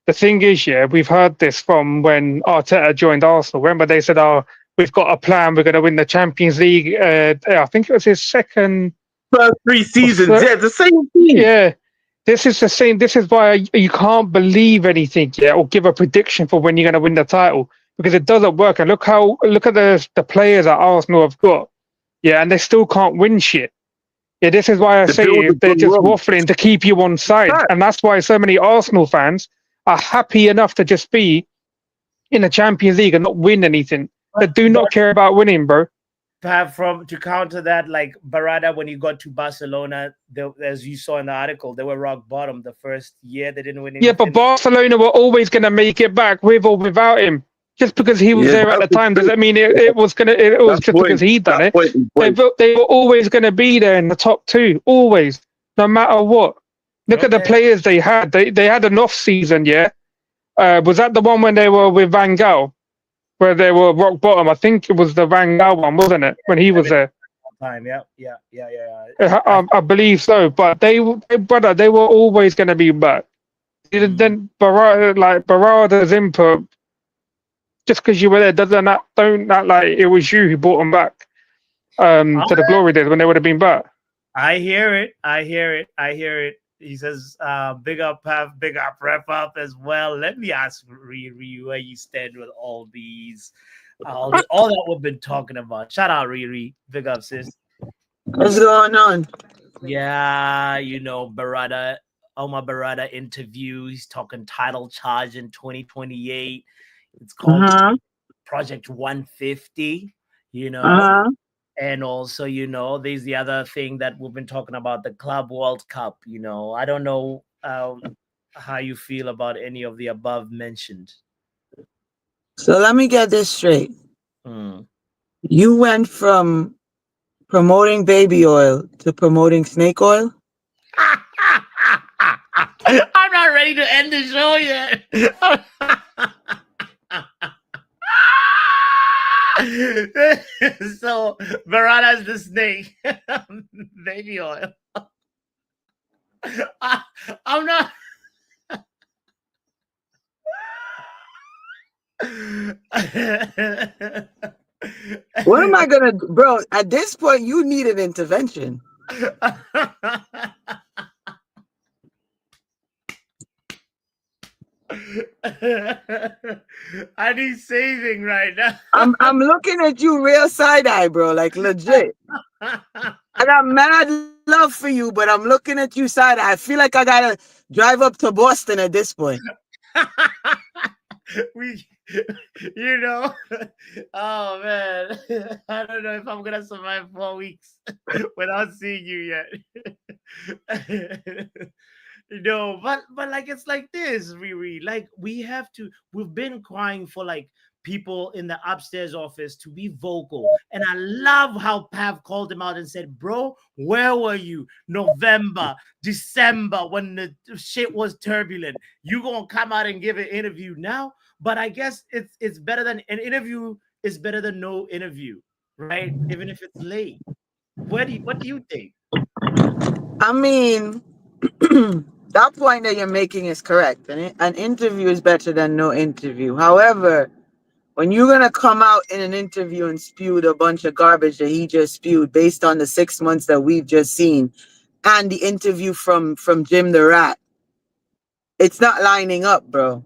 the thing is, yeah, we've heard this from when Arteta joined Arsenal. Remember, they said, "Oh, we've got a plan. We're going to win the Champions League." I think it was his second First 3 or seasons, third. yeah, the same thing. Yeah, this is the same. This is why you can't believe anything, yeah, or give a prediction for when you're going to win the title because it doesn't work. And look at the players that Arsenal have got, yeah, and they still can't win shit. Yeah, this is why I The say build has they're gone just wrong. waffling to keep you on side, Fact. and that's why so many Arsenal fans are happy enough to just be in the Champions League and not win anything. They do not care about winning, bro. From to counter that, like Berrada, when he got to Barcelona, as you saw in the article, they were rock bottom the first year. They didn't win anything. Yeah, but Barcelona were always going to make it back with or without him. Just because he was Yeah, there at the that's the time thing. doesn't mean it was gonna. It was That's just point. because he'd done That it. point is point. They were always going to be there in the top two, always, no matter what. Look at the Okay. players they had. They had an off season, yeah. Was that the one when they were with Van Gaal, where they were rock bottom? I think it was the Van Gaal one, wasn't it? When he was there, Time, yeah. I believe so. But brother, they were always going to be back. Then Berrada's input, just because you were there, don't act like it was you who brought them back to the glory days when they would have been back. I hear it. He says, big up, have big up, rep up as well. Let me ask Riri where you stand with all these, all that we've been talking about. Shout out Riri, big up, sis. What's going on? Yeah, you know, Omar Berrada interview. He's talking title charge in 2028. It's called Project 150, you know. And also, you know, there's the other thing that we've been talking about, the Club World Cup. You know, I don't know how you feel about any of the above mentioned. So let me get this straight. You went from promoting baby oil to promoting snake oil? I'm not ready to end the show yet. So Berrada's the snake, baby oil. I'm not. What am I gonna do? Bro, at this point you need an intervention. I need saving right now. I'm looking at you real side-eye, bro, like legit. I got mad love for you, but I'm looking at you side-eye. I feel like I gotta drive up to Boston at this point. You know, oh man, I don't know if I'm gonna survive 4 weeks without seeing you yet. No, but like it's like this, Riri. Like we've been crying for like people in the upstairs office to be vocal. And I love how Pav called him out and said, bro, where were you? November, December, when the shit was turbulent. You gonna come out and give an interview now? But I guess it's better than an interview is better than no interview, right? Even if it's late. What do you think? I mean, that point that you're making is correct. An interview is better than no interview. However, when you're going to come out in an interview and spew a bunch of garbage that he just spewed based on the 6 months that we've just seen and the interview from Jim the Rat, it's not lining up, bro.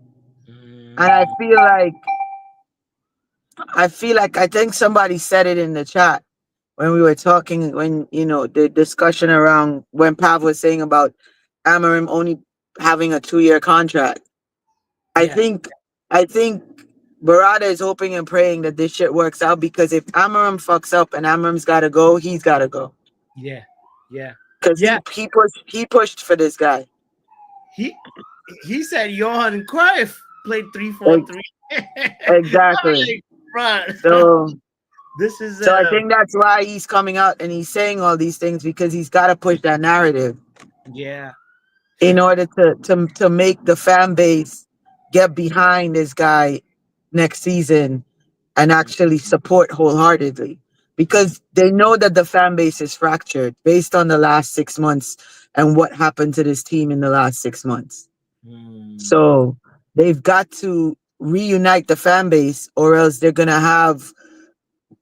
And I think somebody said it in the chat when we were talking, when, you know, the discussion around when Pav was saying about Amarim only having a 2-year contract. I think Berrada is hoping and praying that this shit works out, because if Amarim fucks up and Amarim's got to go, he's got to go. Yeah. Because he pushed for this guy. He said Johan Cruyff played 3-4-3. Exactly. So this is so I think that's why he's coming out and he's saying all these things, because he's got to push that narrative. Yeah. In order to make the fan base get behind this guy next season and actually support wholeheartedly. because they know that the fan base is fractured based on the last 6 months and what happened to this team in the last 6 months. So they've got to reunite the fan base, or else they're gonna have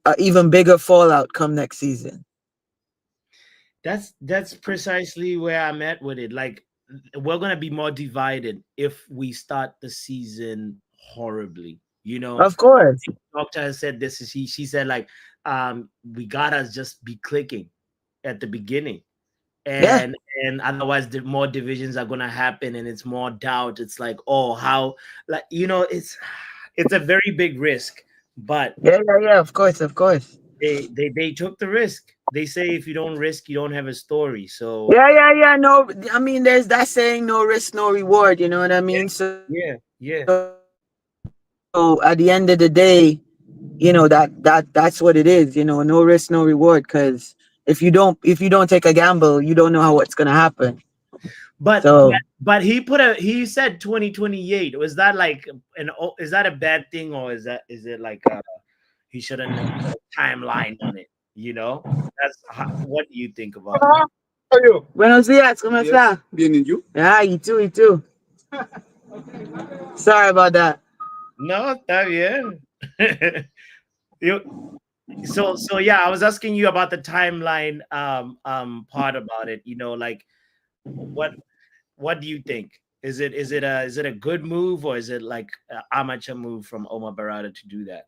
an even bigger fallout come next season. That's precisely where I'm at with it. Like, we're gonna be more divided if we start the season horribly. You know, Of course. doctor has said this. She said, like, we gotta just be clicking at the beginning, Yeah. and otherwise the more divisions are gonna happen, and it's more doubt. It's like, oh, how, like, you know, it's a very big risk, but Yeah. Of course. they took the risk. They say if you don't risk, you don't have a story. So Yeah. No, I mean, there's that saying, no risk, no reward. You know what I mean? yeah. So at the end of the day, you know, that's what it is. You know, no risk, no reward. Because if you don't take a gamble, you don't know how what's gonna happen. But So he said 2028. Was that like is that a bad thing, or is it like he shouldn't have put a timeline on it? You know, what do you think about it? How are you? buenos días, ¿cómo Yes. está? Bien, and you? Yeah, you too. Sorry about that. No, está bien. So yeah, I was asking you about the timeline part about it. You know, like, what do you think? Is it a good move, or is it like an amateur move from Omar Berrada to do that?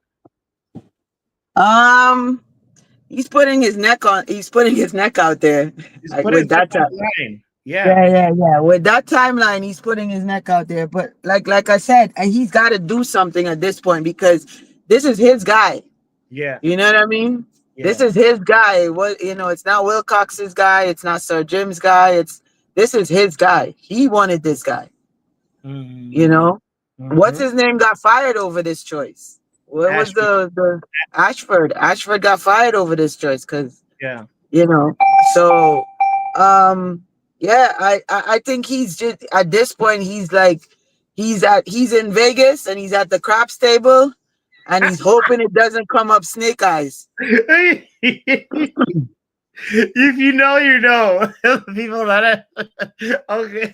He's putting his neck out there. He's Like putting with that something time. on the line. Yeah. Yeah. With that timeline, he's putting his neck out there. But like I said, and he's got to do something at this point, because this is his guy. Yeah. You know what I mean? Yeah. This is his guy. What, you know, it's not Wilcox's guy. It's not Sir Jim's guy. This is his guy. He wanted this guy. You know, what's his name got fired over this choice? What was the Ashford? Ashford got fired over this choice because, Yeah. you know. So, yeah, I think he's just at this point he's like he's in Vegas and he's at the craps table and he's hoping it doesn't come up snake eyes. If you know, you know. People that okay.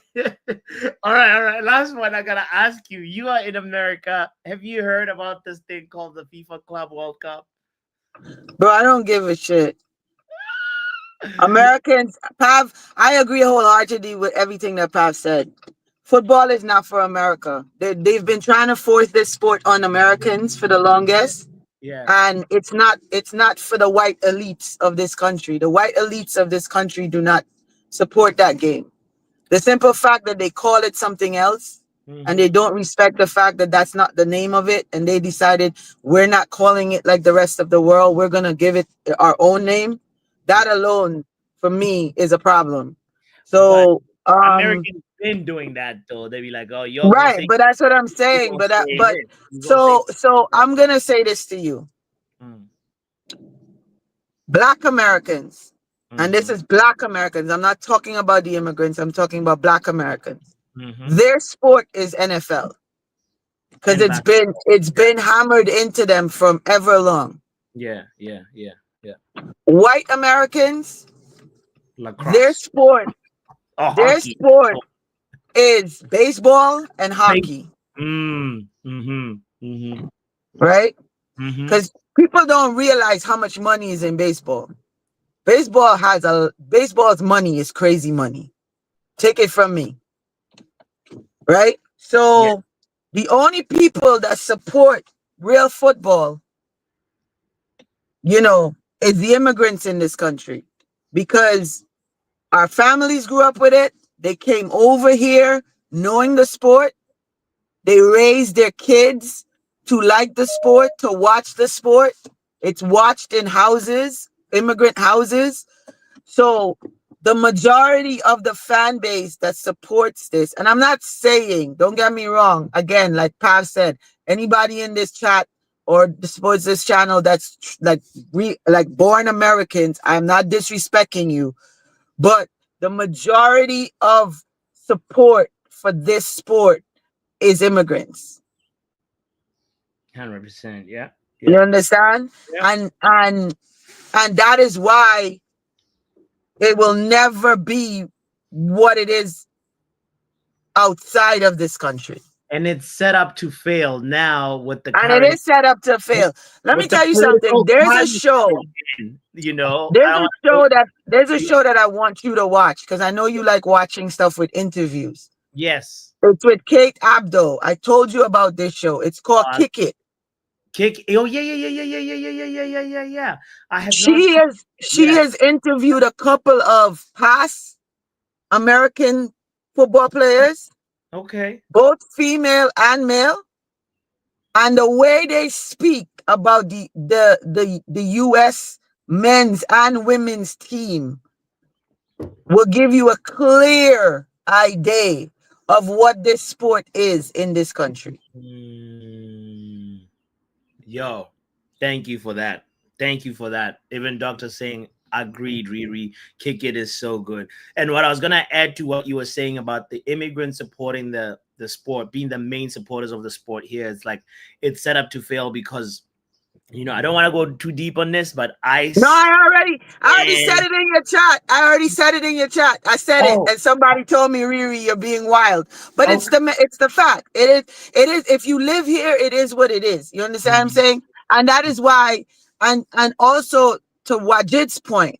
All right. Last one I gotta ask you. You are in America. Have you heard about this thing called the FIFA Club World Cup? Bro, I don't give a shit. Americans, Pav, I agree wholeheartedly with everything that Pav said. Football is not for America. They've been trying to force this sport on Americans for the longest. Yeah. And it's not for the white elites of this country. The white elites of this country do not support that game. The simple fact that they call it something else and they don't respect the fact that that's not the name of it, and they decided we're not calling it like the rest of the world, we're going to give it our own name. That alone for me is a problem. So Americans been doing that though. They be like, "Oh, yo, right," but that's what I'm saying. But I'm gonna say this to you: Black Americans, and this is Black Americans. I'm not talking about the immigrants. I'm talking about Black Americans. Their sport is NFL because it's been hammered into them from ever long. Yeah. White Americans, Lacrosse. their sport. Their hockey. sport is baseball and hockey. Right? Because people don't realize how much money is in baseball. Baseball's money is crazy money. Take it from me. Right? So the only people that support real football, you know, is the immigrants in this country. Because our families grew up with it. They came over here knowing the sport. They raised their kids to like the sport, to watch the sport. It's watched in houses, immigrant houses. So the majority of the fan base that supports this, and I'm not saying, don't get me wrong, again, like Pav said, anybody in this chat or supports this channel that's like born Americans, I'm not disrespecting you. But the majority of support for this sport is immigrants. 100%. Yeah. You understand? Yeah. And And that is why it will never be what it is outside of this country. And it's set up to fail now with the And it current, is set up to fail. Let me with the tell you something. political There's a climate show. you know. There's a show that I want you to watch because I know you like watching stuff with interviews. Yes. It's with Kate Abdo. I told you about this show. It's called Kick It. Oh yeah. I have She has interviewed a couple of past American football players, Okay. both female and male, and the way they speak about the US men's and women's team will give you a clear idea of what this sport is in this country. Yo, thank you for that. Thank you for that. Even Dr. saying agreed, Riri. Kick It is so good. And what I was gonna add to what you were saying about the immigrants supporting the sport, being the main supporters of the sport here, it's like it's set up to fail because I don't want to go too deep on this, but I already said it in your chat. I said it, and somebody told me, Riri, you're being wild. But it's the fact. It is. If you live here, it is what it is. You understand what I'm saying? And that is why. And also to Wajid's point,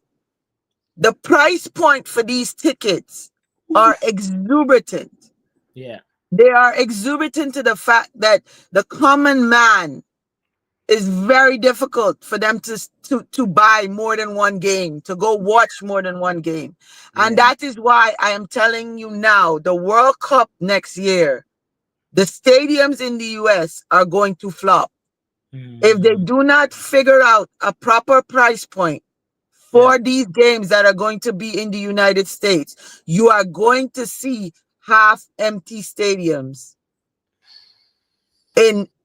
the price point for these tickets are exorbitant. Yeah, they are exorbitant to the fact that the common man is very difficult for them to buy more than one game, to go watch more than one game. And that is why I am telling you now, the World Cup next year, the stadiums in the US are going to flop. If they do not figure out a proper price point for these games that are going to be in the United States, you are going to see half empty stadiums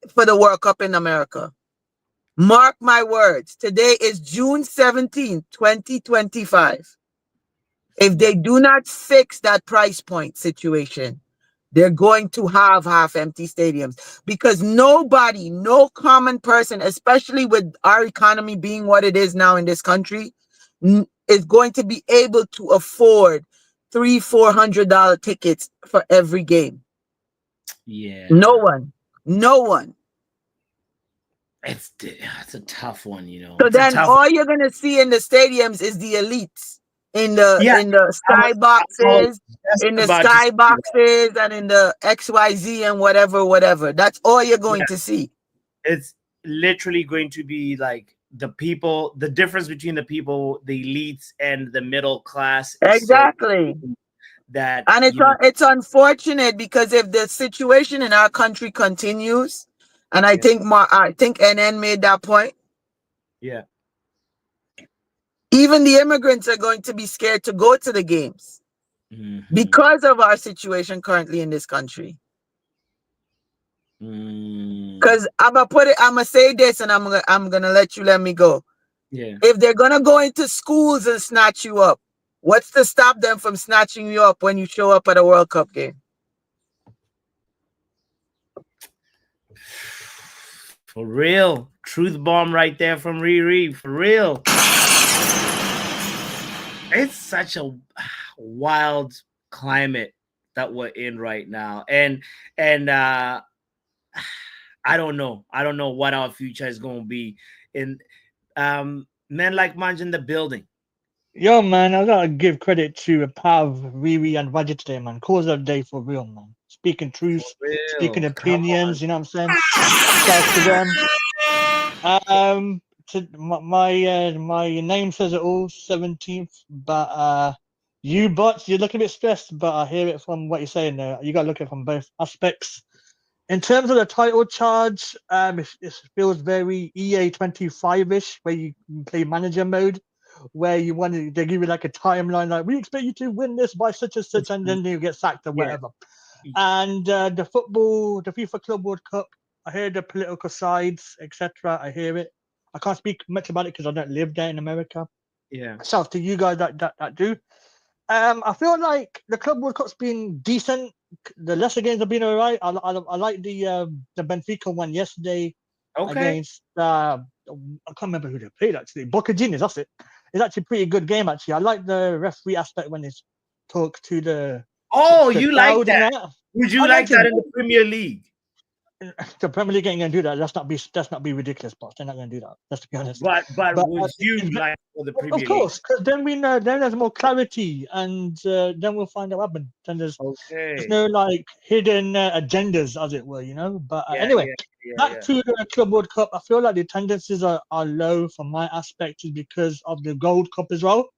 for the World Cup in America. Mark my words. Today is June 17th, 2025. If they do not fix that price point situation, they're going to have half empty stadiums because nobody, no common person, especially with our economy being what it is now in this country, is going to be able to afford $300-400 tickets for every game. Yeah. No one. It's a tough one, So then all you're gonna see in the stadiums is the elites in the skyboxes, and in the XYZ and whatever. That's all you're going to see. It's literally going to be like the people, the difference between the people, the elites and the middle class. Exactly. It's unfortunate because if the situation in our country continues, and I think NN made that point. Yeah. Even the immigrants are going to be scared to go to the games because of our situation currently in this country. Because I'm gonna say this, and I'm gonna let me go. Yeah. If they're gonna go into schools and snatch you up, what's to stop them from snatching you up when you show up at a World Cup game? For real. Truth bomb right there from Riri. For real. It's such a wild climate that we're in right now. And I don't know. I don't know what our future is going to be. In men like Manj in the building. Yo, man, I gotta give credit to Pav, Riri, and Roger today, man. Cause of the day for real, man. Speaking truth, speaking opinions, you know what I'm saying? Shouts to them. My name says it all, 17th, but you bots, you look a bit stressed, but I hear it from what you're saying there. You gotta look at it from both aspects. In terms of the title charge, it feels very EA 25-ish, where you play manager mode, where they give you like a timeline, like we expect you to win this by such and such, and then you get sacked or whatever. And the FIFA Club World Cup, I hear the political sides, etc. I hear it. I can't speak much about it because I don't live there in America. Yeah. Shout out to you guys that do. I feel like the Club World Cup's been decent. The lesser games have been alright. I like the Benfica one yesterday against I can't remember who they played actually. Boca Juniors, that's it. It's actually a pretty good game actually. I like the referee aspect when they talk to the You like crowd and that? that. Would you I like liked it. that in the Premier League? The Premier League ain't gonna do that. Let's not be ridiculous, boss. They're not gonna do that. Let's be honest. But would you it's like for the Premier of League? course, because then we know. Then there's more clarity, and then we'll find out what happened. Then there's no like hidden agendas, as it were, you know. But anyway, back to the Club World Cup. I feel like the attendances are low from my aspect, is because of the Gold Cup as well.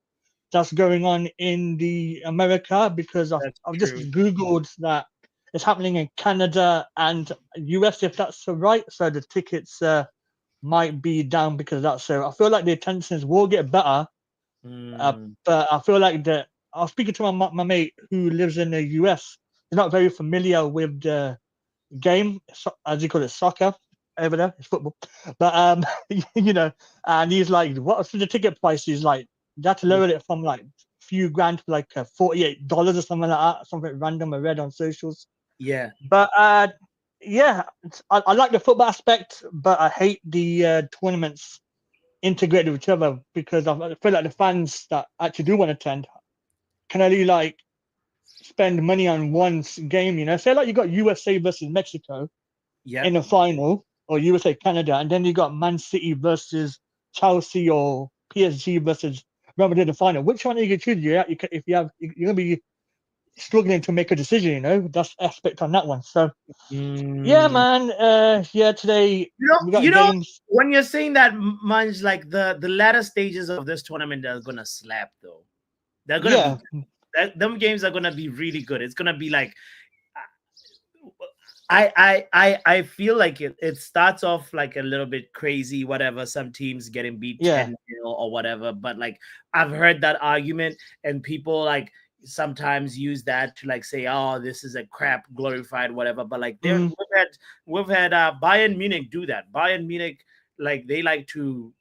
That's going on in the America, because I've just googled that it's happening in Canada and US, if that's right. So the tickets might be down because of that. So I feel like the attendances will get better. But I feel like that I was speaking to my mate who lives in the US. He's not very familiar with the game, as you call it, soccer over there. It's football. But you know, and he's like, what's the ticket price? He's like, you have to lower it from like few grand to like $48 or something like that. Something random I read on socials. Yeah. But yeah, I like the football aspect, but I hate the tournaments integrated with each other, because I feel like the fans that actually do want to attend can only like spend money on one game. You know, say like you got USA versus Mexico in the final, or USA Canada, and then you got Man City versus Chelsea, or PSG versus Real Madrid in the final. Which one are you gonna choose? You're gonna be struggling to make a decision. You know, that's aspect on that one. So yeah, man. Today we got games. When you're saying that, man's like the latter stages of this tournament are gonna slap though. They're gonna be them games are gonna be really good. It's gonna be like I feel like it starts off like a little bit crazy, whatever. Some teams getting beat 10-0 or whatever. But like I've heard that argument, and people like sometimes use that to like say, oh, this is a crap glorified whatever. But like we've had Bayern Munich do that. Bayern Munich, like they like to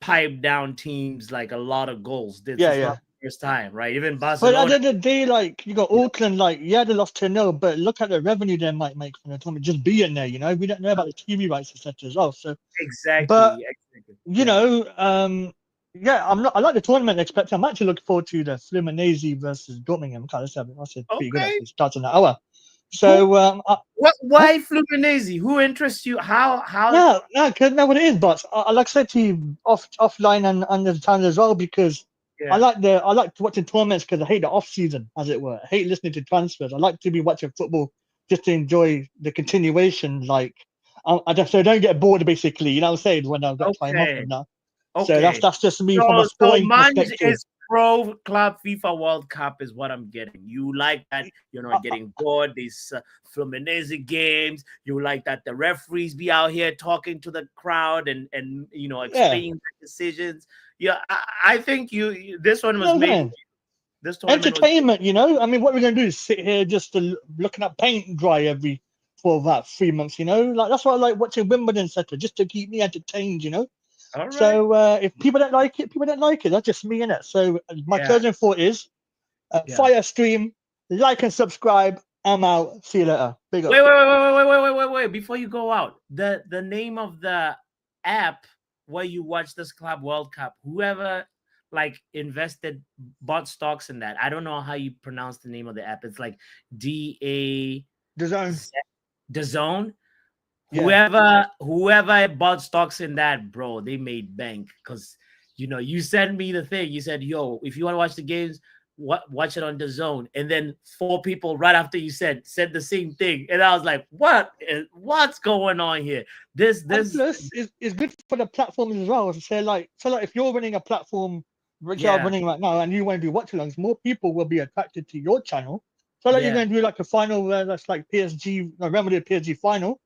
pipe down teams like a lot of goals. This is not the first time, right? Even Barcelona. But at the end of the day, like you got Auckland, like they lost 2-0, but look at the revenue they might make from the tournament just being there. You know, we don't know about the TV rights etc. as well. So but you know, I like the tournament expecting. I'm actually looking forward to the Fluminense versus Dortmund. That's pretty good actually. It starts in an hour. So why Fluminense? Who interests you? How because know what it is, but I like I said to you offline and under the time as well, because I like watching tournaments because I hate the off season, as it were. I hate listening to transfers. I like to be watching football just to enjoy the continuation. Like I don't get bored, basically. You know what I'm saying? When I've got time off and that. So that's just me from a sporting perspective. Is pro club FIFA World Cup is what I'm getting. You like that you're not getting bored. These Fluminense games. You like that the referees be out here talking to the crowd and you know explaining the decisions. Yeah, I think this one was made. This entertainment, you know. I mean, what we're gonna do is sit here just looking at paint dry for about 3 months, you know. Like that's why I like watching Wimbledon, etc., just to keep me entertained, you know. All right. So if people don't like it, people don't like it. That's just me, innit? So my closing thought is fire stream, like and subscribe. I'm out. See you later. Big up. Wait. Before you go out, the name of the app where you watch this Club World Cup, whoever like bought stocks in that. I don't know how you pronounce the name of the app. It's like DAZN. Whoever bought stocks in that, bro, they made bank, because you know you sent me the thing. You said, "Yo, if you want to watch the games, watch it on DAZN." And then 4 people right after you said the same thing, and I was like, "What's going on here?" This is good for the platforms as well. So like if you're running a platform which are running right now, and you want to do watch-alongs, more people will be attracted to your channel. So like you're going to do like a final where that's like PSG, Real Madrid PSG final.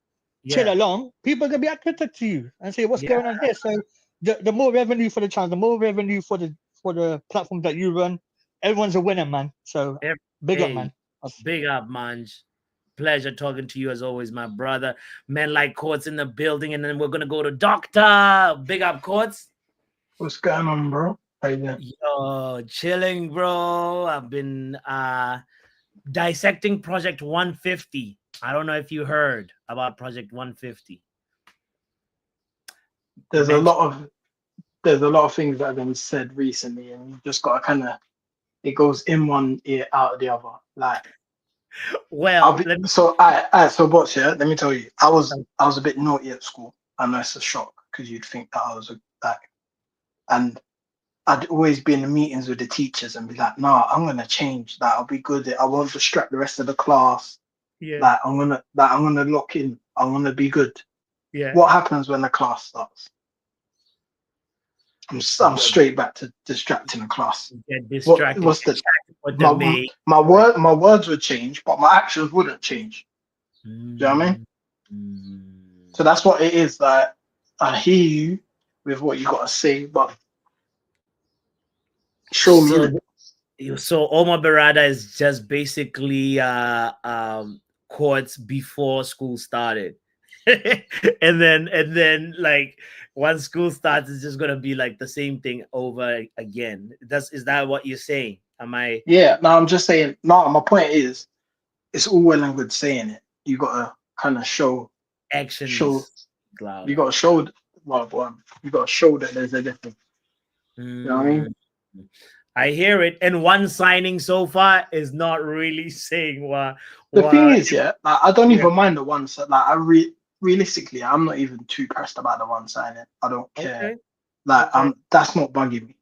Chill along, people are gonna be attracted to you and say what's going on here. So the more revenue for the channel, the more revenue for the platforms that you run, everyone's a winner, man. So big up, man. Big up, man. Pleasure talking to you as always, my brother. Men like Courts in the building, and then we're gonna go to Doctor. Big up, Courts. What's going on, bro? How you doing? Yo, chilling, bro. I've been dissecting Project 150. I don't know if you heard about Project 150. there's a mentioned. lot of things that have been said recently, and you just gotta kind of, it goes in one ear out of the other. Like, Well, let me. so so boss, yeah, let me tell you, I was a bit naughty at school. I know it's a shock because you'd think that I was and I'd always be in the meetings with the teachers and be like, "Nah, I'm gonna change. That I'll be good. I won't distract the rest of the class. Yeah. Like I'm gonna lock in. I'm gonna be good." Yeah. What happens when the class starts? I'm straight back to distracting the class. Get distracted. What's the What the maid. my words would change, but my actions wouldn't change. Do you know what I mean? So that's what it is. Like, I hear you with what you gotta say, but show me. So Omar Berrada is just basically courts before school started. and then like once school starts, it's just gonna be like the same thing over again. Is that what you're saying? Am I? Yeah, no, I'm just saying. No, my point is, it's all well and good saying it. You gotta kind of show Actions. You gotta show. You gotta show that there's a difference. You know what I mean? I hear it, and one signing so far is not really saying what. The thing is, yeah, like, I don't even mind the one. Like, realistically, I'm not even too pressed about the one signing. I don't care. Okay. Like, that's not bugging me.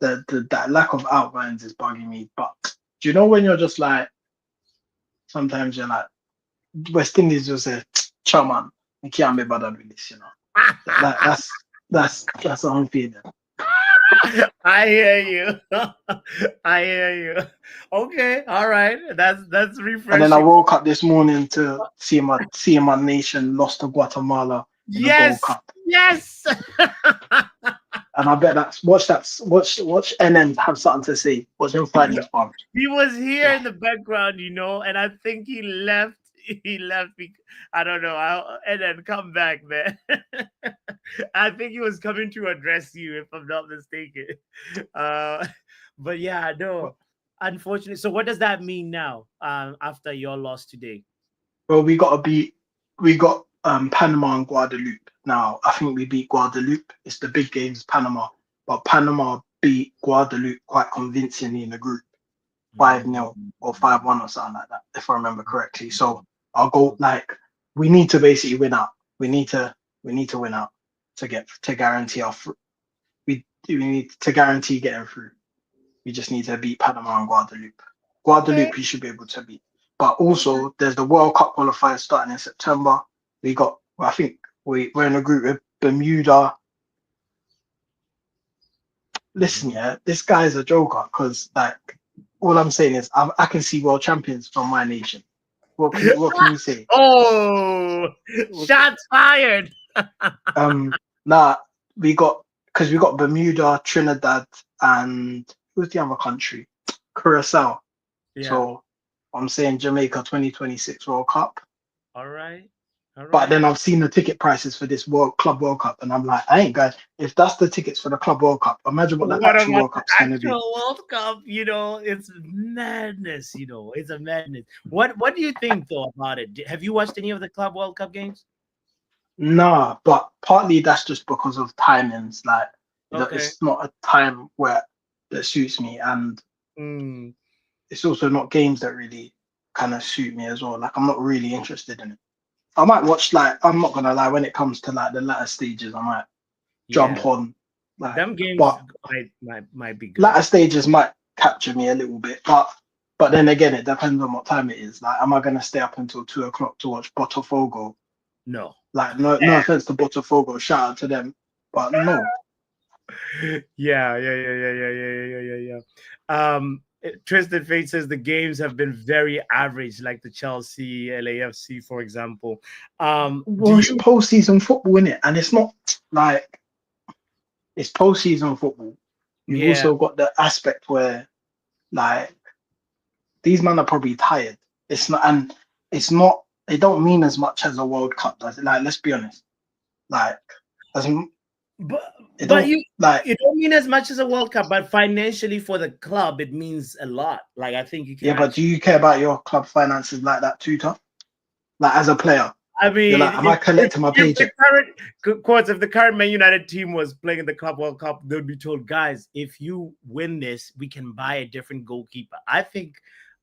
That lack of outlines is bugging me. But do you know when you're just like, sometimes you're like, West Indies will say, "Chairman, you can't be bothered with this," you know. Like, that's what I'm feeling. I hear you. I hear you. Okay, all right. That's refreshing. And then I woke up this morning to see my nation lost to Guatemala in the Gold Cup. Yes. And I bet watch NN have something to say. Watch him find his farm. He was here in the background, and I think he left. He left. I don't know. And then come back, man. I think he was coming to address you, if I'm not mistaken. But yeah, no. Unfortunately. So what does that mean now? After your loss today? Well, we got Panama and Guadeloupe. Now, I think we beat Guadeloupe. It's the big games, Panama. But Panama beat Guadeloupe quite convincingly in the group. 5-0 or 5-1 or something like that, if I remember correctly. So I'll go, like, we need to basically win out. We need to win out to guarantee we need to guarantee getting through. We just need to beat Panama and Guadeloupe. Guadeloupe, we should be able to beat. But also, there's the World Cup qualifiers starting in September. I think we're in a group with Bermuda. Listen, yeah, this guy's a joker because, like, all I'm saying is I can see world champions from my nation. What can you say? Oh, shots fired. We got Bermuda, Trinidad, and who's the other country? Curacao. Yeah. So I'm saying Jamaica 2026 World Cup. All right. But then I've seen the ticket prices for this Club World Cup, and I'm like, I ain't guys. If that's the tickets for the Club World Cup, imagine what the actual World Cup's going to be. World Cup, it's madness. It's a madness. What do you think though about it? Have you watched any of the Club World Cup games? Nah, but partly that's just because of timings. Like, it's not a time that suits me, and it's also not games that really kind of suit me as well. Like, I'm not really interested in it. I might watch, like, I'm not gonna lie, when it comes to like the latter stages, I might jump on. Like, them games might be good. Latter stages might capture me a little bit, but then again, it depends on what time it is. Like, am I gonna stay up until 2:00 to watch Botafogo? No. Like, no offense to Botafogo, shout out to them, but no. Yeah. Twisted Fate says the games have been very average, like the Chelsea, LAFC, for example. Well, it's postseason football, innit? And it's not like it's postseason football. You've also got the aspect where, like, these men are probably tired. It's not. It don't mean as much as a World Cup does. Like, let's be honest. Like, it don't mean as much as a World Cup, but financially for the club, it means a lot. Like, I think you can. Yeah, but do you care about your club finances like that too, Tom? Like, as a player, I mean, You're like, am I collecting my if the paycheck? if the current Man United team was playing in the Club World Cup, they'd be told, guys, if you win this, we can buy a different goalkeeper. I think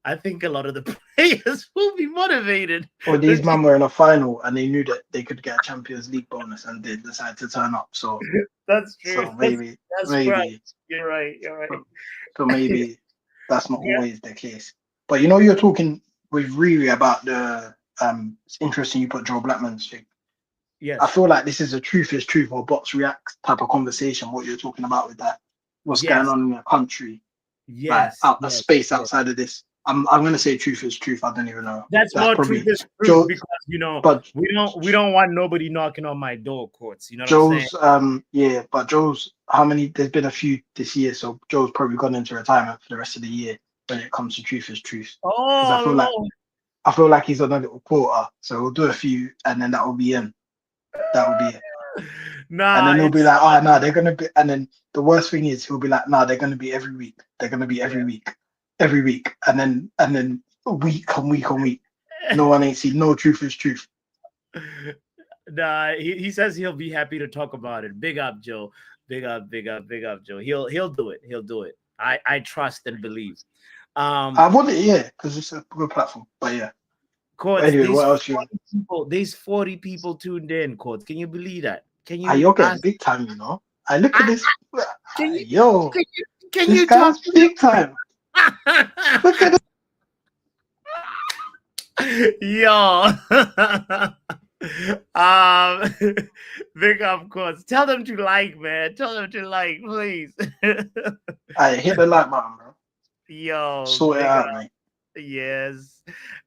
a lot of the players will be motivated. Or these men were in a final and they knew that they could get a Champions League bonus and they decided to turn up. So That's true. so maybe That's maybe right. You're right. You're right. so maybe that's not Yeah. always the case. But you know, you're talking with Riri about the it's interesting you put Joe Blackman's thing. Yes. I feel like this is a truth is truth or box react type of conversation. What you're talking about with that, what's Yes. going on in the country, Yes. like out a yes, space yes. outside of this. I'm gonna say truth is truth. I don't even know. That's more probably truth is truth Joe, because but we don't want nobody knocking on my door, Courts. You know what I'm saying? Joe's yeah, but Joe's how many? There's been a few this year, so Joe's probably gone into retirement for the rest of the year when it comes to truth is truth. Because Oh, I feel like he's on a little quarter, so we'll do a few and then that will be in. That will be it. nah. And then he'll be it's- like, oh no, they're gonna be. And then the worst thing is he'll be like, no, they're gonna be every week. They're gonna be every week, and then week on week. No one ain't seen no truth is truth. Nah, he says he'll be happy to talk about it. Big up, Joe. Big up, Joe. He'll do it. He'll do it. I trust and believe. I want it, yeah, because it's a good platform. But yeah. Courts, Anyway, what else you? there's 40 people tuned in, Courts. Can you believe that? Can you? You're getting ask- big time, you know. I look at this. Can you- Yo, Can this you guy's talk? big time. Look at Yo. Big up, Courts. Tell them to like, man. Tell them to like, please. I hit the like button, bro. Yo. Sort it big out, up. mate. Yes.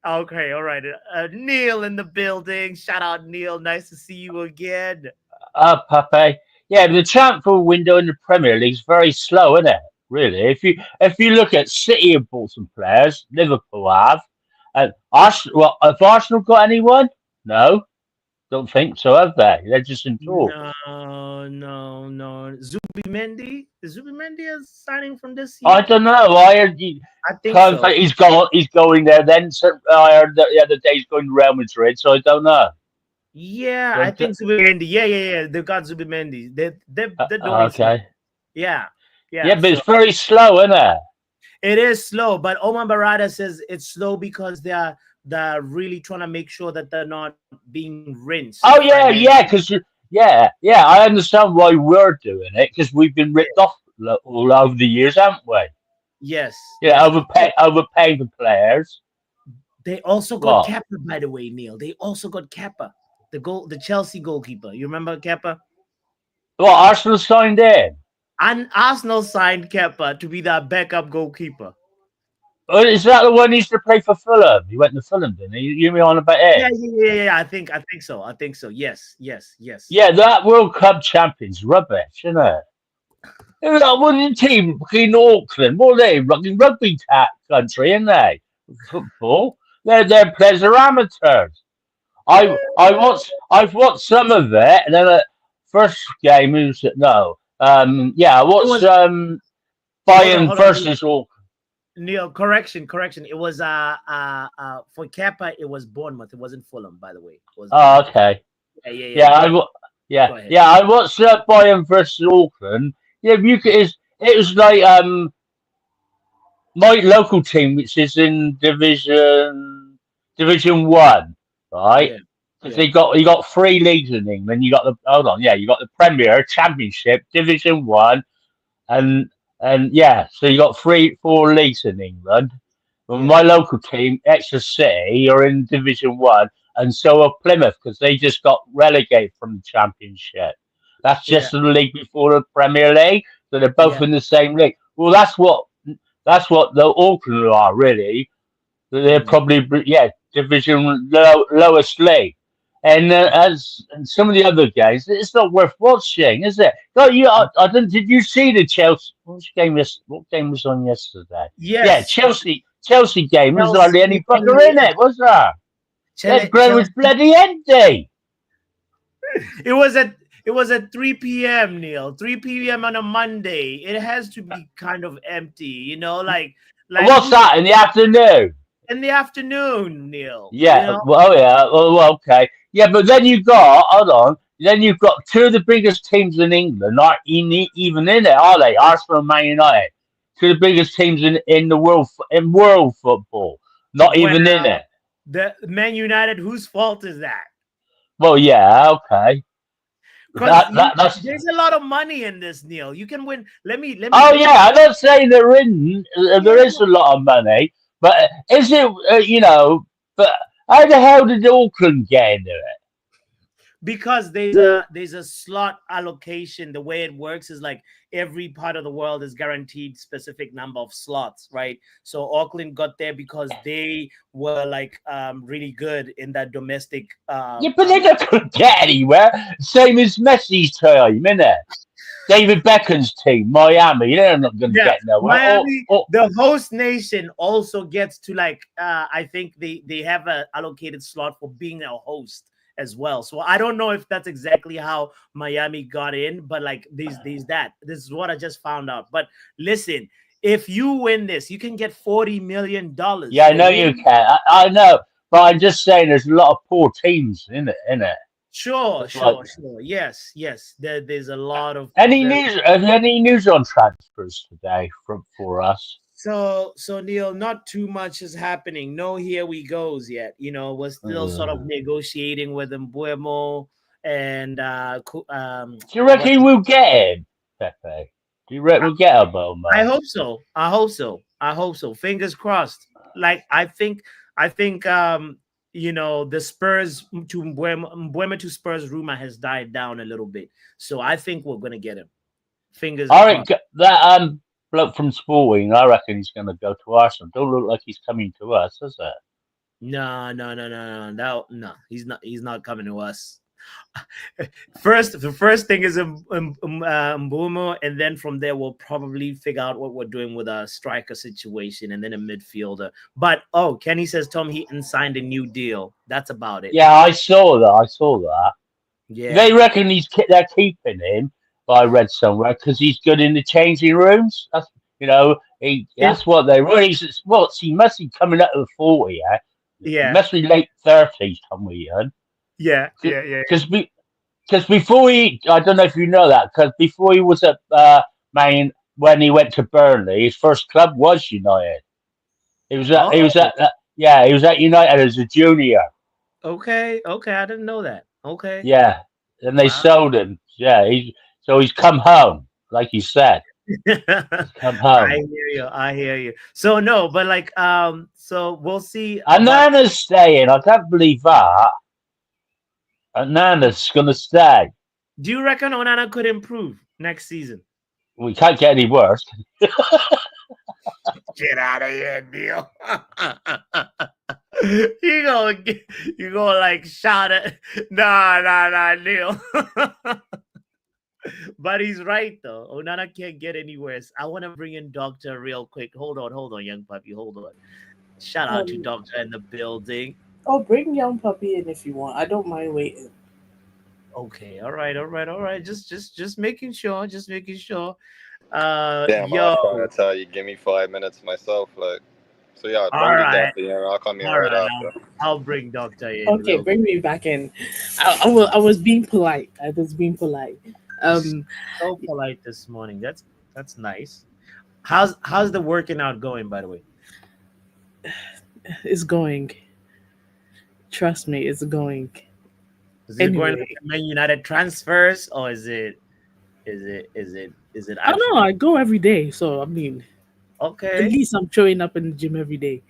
Okay. All right. Neil in the building. Shout out, Neil. Nice to see you again. Pepe. Yeah, the transfer window in the Premier League is very slow, isn't it? Really, if you look at City have bought some players, Liverpool have, and Arsenal. Well, have Arsenal got anyone? No, don't think so. Have they? They're just in talk. No. Zubimendi? Is Zubimendi signing from this year? I don't know. I heard I think so. he's going there. Then so I heard that the other day he's going to Real Madrid. So I don't know. Yeah, So I think Zubimendi. Yeah. They've got Zubimendi. They're doing okay. Yeah. Yeah, but it's very slow, isn't it? It is slow, but Omar Berrada says it's slow because they're really trying to make sure that they're not being rinsed. Oh yeah, because I understand why we're doing it because we've been ripped off all over the years, haven't we? Yes. Yeah, overpaying the players. They also got Kepa, by the way, Neil. They also got Kepa, the Chelsea goalkeeper. You remember Kepa? Well, Arsenal signed in. And Arsenal signed Kepa to be their backup goalkeeper. Oh, is that the one who used to play for Fulham? He went to Fulham, didn't he? You mean on about it? Yeah. I think so. Yes. Yeah, that World Cup champions rubbish, isn't it? That one team in Auckland, what are they? Rugby country, isn't they? Football. Their players are amateurs. I've watched some of it, and then the first game who's no. I watched Bayern versus Auckland. Neil, correction. It was for Kepa, it was Bournemouth. It wasn't Fulham, by the way. Okay. Yeah. I watched Bayern versus Auckland. Yeah, it was like my local team, which is in Division 1, right? Because you got 3 leagues in England. You got the Premier, Championship, Division 1, and so you got 4 leagues in England. Well, my local team, Exeter City, are in Division 1, and so are Plymouth because they just got relegated from the Championship. That's just the league before the Premier League, so they're both in the same league. Well, that's what the Auckland are really. They're probably division lowest league, and and some of the other games, it's not worth watching, is it? No, I didn't. Did you see the Chelsea? What game was on yesterday? Yes. Yeah, Chelsea game was hardly any fucker in it, was there? That ground was bloody empty. It was at 3 p.m., Neil. 3 p.m. on a Monday. It has to be kind of empty, like what's that in the afternoon? In the afternoon, Neil. Yeah. Well, yeah. Well, okay. Yeah, but then you got hold on. Then you've got two of the biggest teams in England, not even in it, are they? Arsenal and Man United, two of the biggest teams in the world in world football, not Well, even in it. the Man United, whose fault is that? Well, yeah, okay. Because That's. there's a lot of money in this, Neil. You can win. Oh yeah, I'm not saying there isn't. There is Yeah. a lot of money, but is it? But how the hell did Auckland get into it? Because there's a slot allocation. The way it works is like every part of the world is guaranteed specific number of slots, right? So Auckland got there because they were like really good in that domestic Yeah, but they don't couldn't get anywhere. Same as Messi's team, innit? David Beckham's team, Miami. They're not going to get nowhere. Miami, the host nation, also gets to like I think they have a allocated slot for being a host as well. So I don't know if that's exactly how Miami got in, but like this is what I just found out. But listen, if you win this, you can get $40 million. Yeah, I know you can. I know, but I'm just saying there's a lot of poor teams in it. Sure. Yes. There's a lot of any news on transfers today for us. So Neil, not too much is happening. No, here we goes yet. You know, we're still sort of negotiating with Mbuemo and do you reckon we'll get him, Pepe? Do you reckon we'll get him, Omar? I hope so. Fingers crossed. Like I think you know, the Spurs to Mbuemo to Spurs rumor has died down a little bit. So I think we're gonna get him. Fingers crossed. That bloke from Sporting, I reckon he's going to go to Arsenal. Don't look like he's coming to us, does it? No. He's not coming to us. The first thing is Mbumo, and then from there we'll probably figure out what we're doing with a striker situation and then a midfielder. But Kenny says Tom Heaton signed a new deal. That's about it. Yeah, I saw that. Yeah, they reckon they're keeping him. I read somewhere because he's good in the changing rooms. That's that's what they really. He must be coming up to 40. Yeah, he must be late 30s, Tom Heaton. Yeah. Because before I don't know if you know that, because before he was at Maine, when he went to Burnley, his first club was United. He was at United as a junior. Okay, I didn't know that. Okay. Yeah, and they sold him. Yeah, he's come home, like you said. He's come home. I hear you. So no, but like so we'll see. Anana's staying. I can't believe that. Anana's gonna stay. Do you reckon Onana could improve next season? We can't get any worse. Get out of here, Neil. you go like shout it. Nah, Neil. But he's right though. Onana can't get any worse. I want to bring in Doctor real quick. Hold on, young puppy. Hold on. Shout out to Doctor in the building. Oh, bring young puppy in if you want. I don't mind waiting. Okay, all right. Just making sure. Damn, I was trying to tell you, give me 5 minutes myself. Like, so yeah, bring me Doctor in. I'll come in right after. I'll bring Doctor in. Okay, bring me back in. I was being polite. So polite this morning. That's nice. How's the working out going, by the way? It's going. Trust me, it's going. Is it going to Man United transfers, or is it? I don't know. I go every day, so I mean, okay. At least I'm showing up in the gym every day.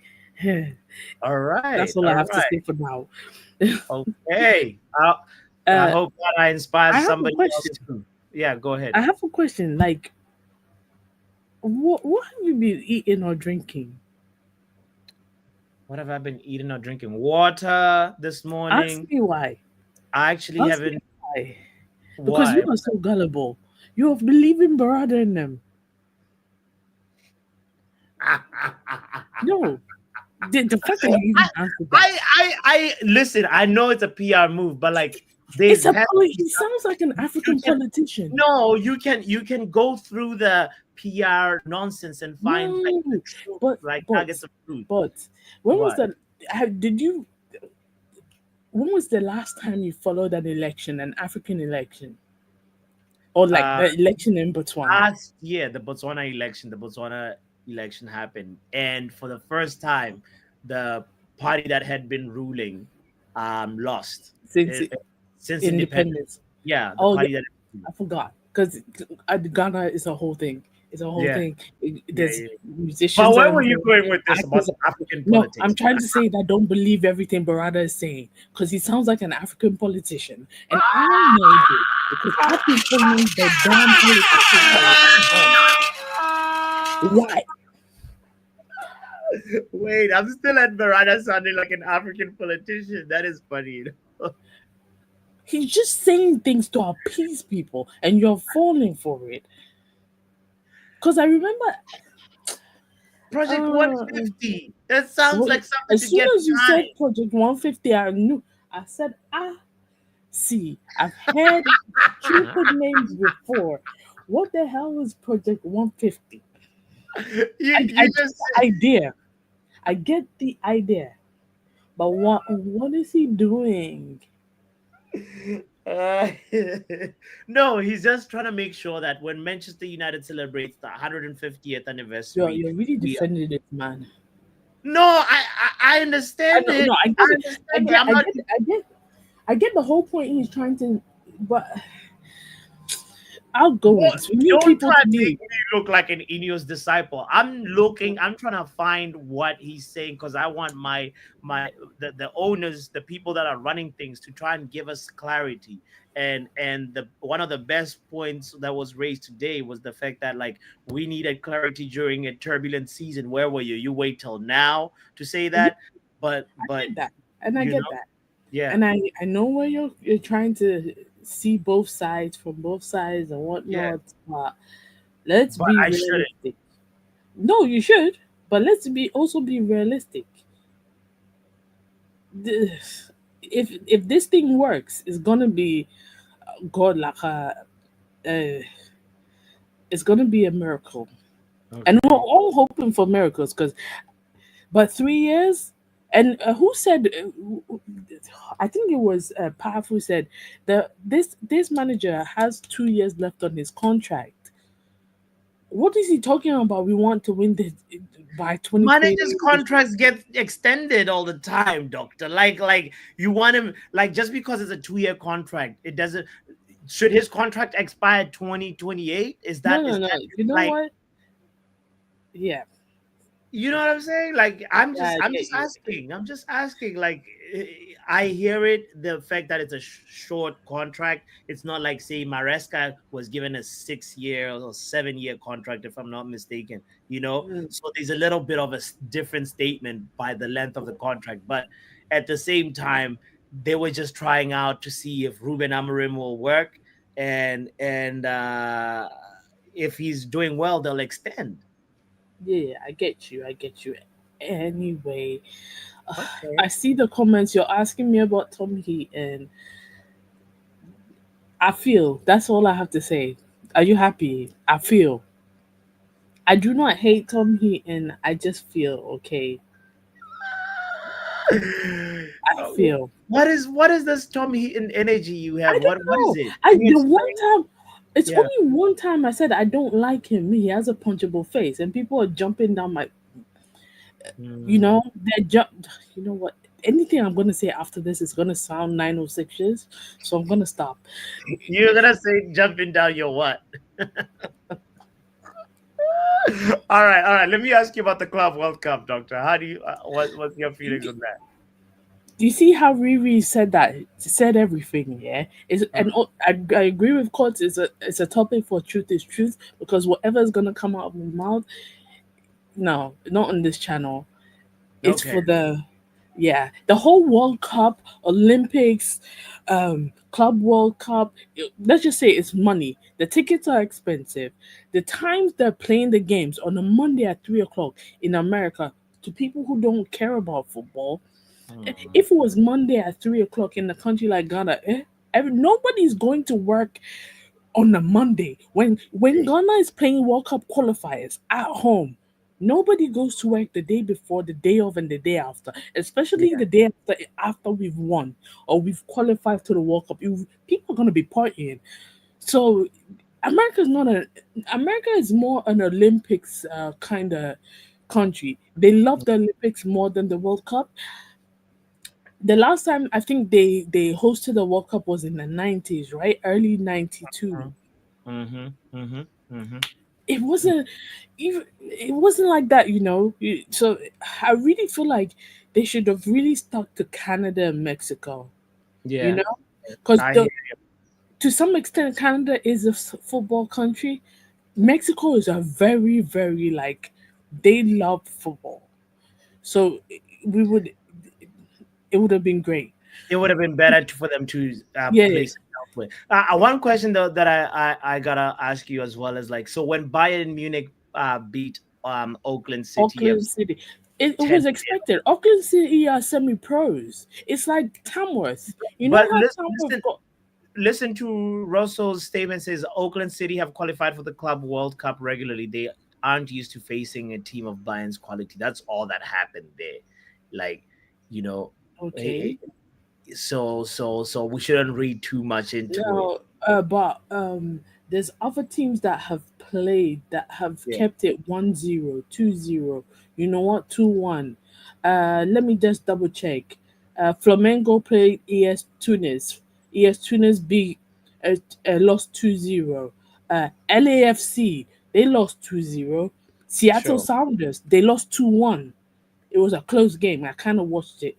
All right. That's all I have to say for now. Okay. I hope that I inspire somebody else too. Yeah, go ahead. I have a question. Like, what have you been eating or drinking? What have I been eating or drinking? Water this morning. Ask me why. I actually haven't. Why? Because you are so gullible. You have believed in Berrada in them. No. The fact that you even answered that. I listen, I know it's a PR move, but like he sounds like an African politician. No, you can go through the PR nonsense and find nuggets of truth. But when was that? when was the last time you followed an election, an African election, or like the election in Botswana? Last year, the Botswana election happened, and for the first time, the party that had been ruling lost Since since independence. independence. Yeah, the Oh, party that. I forgot because Ghana is a whole thing. It's a whole Yeah. thing. There's yeah. musicians. But where and were you going with this about actors. African No, politics? I'm trying to say that I don't believe everything Berrada is saying because he sounds like an African politician, and I know this because I've been following the damn politics. Why? Wait, I'm still at Berrada sounding like an African politician. That is funny. He's just saying things to appease people, and you're falling for it. Because I remember Project 150. That sounds like something as to soon get as you behind. said Project 150, I knew. I said, see, I've heard stupid names before. What the hell is Project 150? I get the idea. I get the idea. But what is he doing? No, he's just trying to make sure that when Manchester United celebrates the 150th anniversary, You're really defending it, man. No, I understand it. No, I get the whole point he's trying to, but outgoings. We need people to make me look like an Ineos disciple. I'm trying to find what he's saying because I want the owners, the people that are running things, to try and give us clarity. And one of the best points that was raised today was the fact that like we needed clarity during a turbulent season. Where were you? You wait till now to say that, but I get that, and I get that. Yeah, and I know where you're trying to see both sides from both sides and whatnot. But let's be realistic. No, you should, but let's also be realistic. If this thing works, it's gonna be God like it's gonna be a miracle, and we're all hoping for miracles. But 3 years. And who said? I think it was Paf who said that this manager has 2 years left on his contract. What is he talking about? We want to win this by 2020. Managers' contracts get extended all the time, doctor. Like you want him, like just because it's a 2-year contract, it doesn't. Should his contract expire 2028? Is that no? You know what? Yeah. You know what I'm saying? Like I'm just asking. Like I hear it. The fact that it's a short contract. It's not like say Maresca was given a 6-year or 7-year contract, if I'm not mistaken. So there's a little bit of a different statement by the length of the contract. But at the same time, they were just trying out to see if Ruben Amorim will work, and if he's doing well, they'll extend. Yeah, I get you. Anyway, I see the comments. You're asking me about Tom Heat, and I feel that's all I have to say. Are you happy? I feel. I do not hate Tom Heat, and I just feel okay. I feel. What is this Tom Heaton energy you have? What is it? It's only one time I said I don't like him. He has a punchable face, and people are jumping down my. You know, you know what? Anything I'm gonna say after this is gonna sound 906s, so I'm gonna stop. You're gonna say jumping down your what? All right. Let me ask you about the Club World Cup, Doctor. How do you? What's your feelings on that? Do you see how Riri said that? She said everything, yeah. And I agree with Courts. It's a topic for truth is truth, because whatever is gonna come out of my mouth, no, not on this channel. It's for the whole World Cup, Olympics, Club World Cup. Let's just say it's money. The tickets are expensive. The times they're playing the games on a Monday at 3:00 in America, to people who don't care about football. If it was Monday at 3:00 in a country like Ghana, nobody's going to work on a Monday when Ghana is playing World Cup qualifiers at home. Nobody goes to work the day before, the day of, and the day after, especially the day after we've won or we've qualified to the World Cup. People are gonna be partying. So America is more an Olympics kind of country. They love the Olympics more than the World Cup. The last time I think they hosted the World Cup was in the 90s, right? Early 92. Mm-hmm. Mm-hmm. Mm-hmm. It wasn't even it wasn't like that, So I really feel like they should have really stuck to Canada and Mexico, you Yeah. know, because I hear to some extent Canada is a football country. Mexico is a very, very like they love football. So we would it would have been great. it would have been better for them to Yeah, place it elsewhere. One question though that I gotta ask you as well is like, so when Bayern Munich beat Oakland City Auckland FC City. It 10, was expected. Auckland City are semi pros. It's like Tamworth. You know but how Tamworth got listen to Russell's statement says Oakland City have qualified for the Club World Cup regularly. They aren't used to facing a team of Bayern's quality. That's all that happened there. Like, you know, eh, okay. so we shouldn't read too much into it. No, but there's other teams that have played that have Yeah, kept it 1-0, 2-0. You know what? 2-1. Let me just double check. Flamengo played ES Tunis. ES Tunis beat lost 2-0. LAFC they lost 2-0. Seattle sure. Sounders they lost 2-1. It was a close game. I kind of watched it.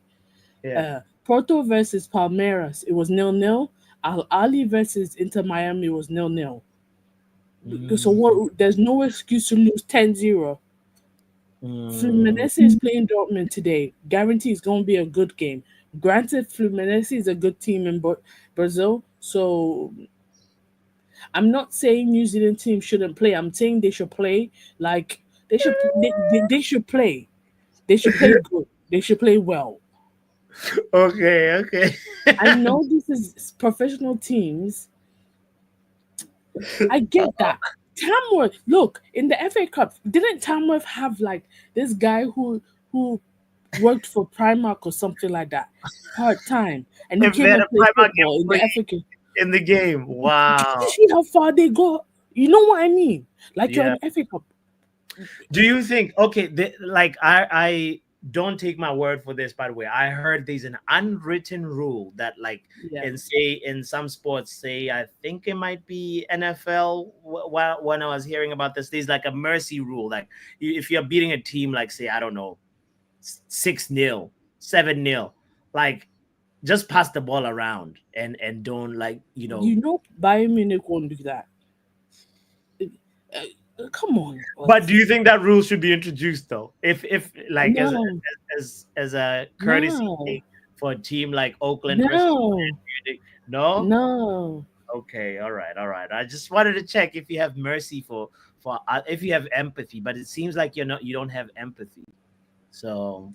Yeah. Porto versus Palmeiras, it was 0-0. Al Ali versus Inter Miami was 0-0. So Mm, what? There's no excuse to lose 10-0. mm, Fluminense is playing Dortmund today. Guarantee it's going to be a good game. Granted, Fluminense is a good team in Brazil, so I'm not saying New Zealand team shouldn't play. I'm saying they should play like they should play. They should play good. They should play well. okay, okay. I know this is professional teams. I get that. Tamworth, look, in the FA Cup, didn't Tamworth have like this guy who worked for Primark or something like that part time, and he If they came had and a played Primark football in the employee FA Cup. in the game, Did you wow. see how far they got? You know what I mean? Like you're Yeah. in FA Cup. Do you think okay? Like I don't take my word for this. By the way, I heard there's an unwritten rule that like Yeah. in some sports, say I think it might be NFL. When I was hearing about this, there's like a mercy rule. Like if you're beating a team, like say I don't know, 6-0, 7-0, like just pass the ball around and don't like You know, Bayern Munich won't do that. Come on. But do you think that rule should be introduced though? If like No, as a courtesy no, thing for a team like Oakland versus no, Munich? No? no. Okay, all right, all right. I just wanted to check if you have mercy for if you have empathy, but it seems like you don't have empathy. So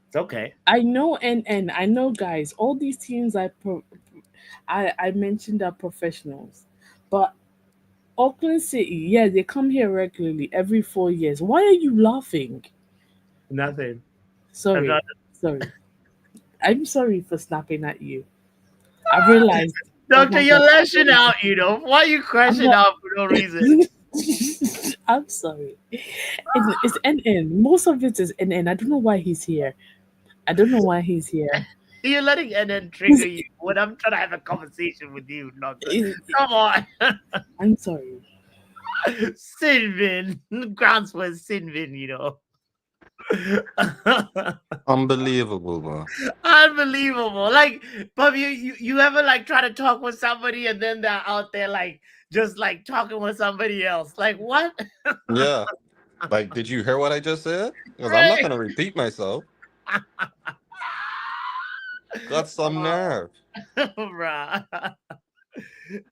it's okay. I know, and I know, guys. All these teams I mentioned are professionals, but Auckland City, yeah, they come here regularly every 4 years. Why are you laughing? Nothing. I'm Sorry, not sorry. I'm sorry for snapping at you. I realized. Oh Doctor, my you're god, lashing out, Why are you I'm crashing not. out for no reason? I'm sorry. It's NN. Most of it is NN. I don't know why he's here. I don't know why he's here. You're letting NN trigger you when I'm trying to have a conversation with you, doctor. Come on. I'm sorry. Sinvin. Grounds for Sinvin, Unbelievable, man. Unbelievable. Like, Bob, you ever like try to talk with somebody and then they're out there like just like talking with somebody else? Like what? Yeah. Like, did you hear what I just said? Because I'm not Right. going to repeat myself. Got some nerve. Bruh.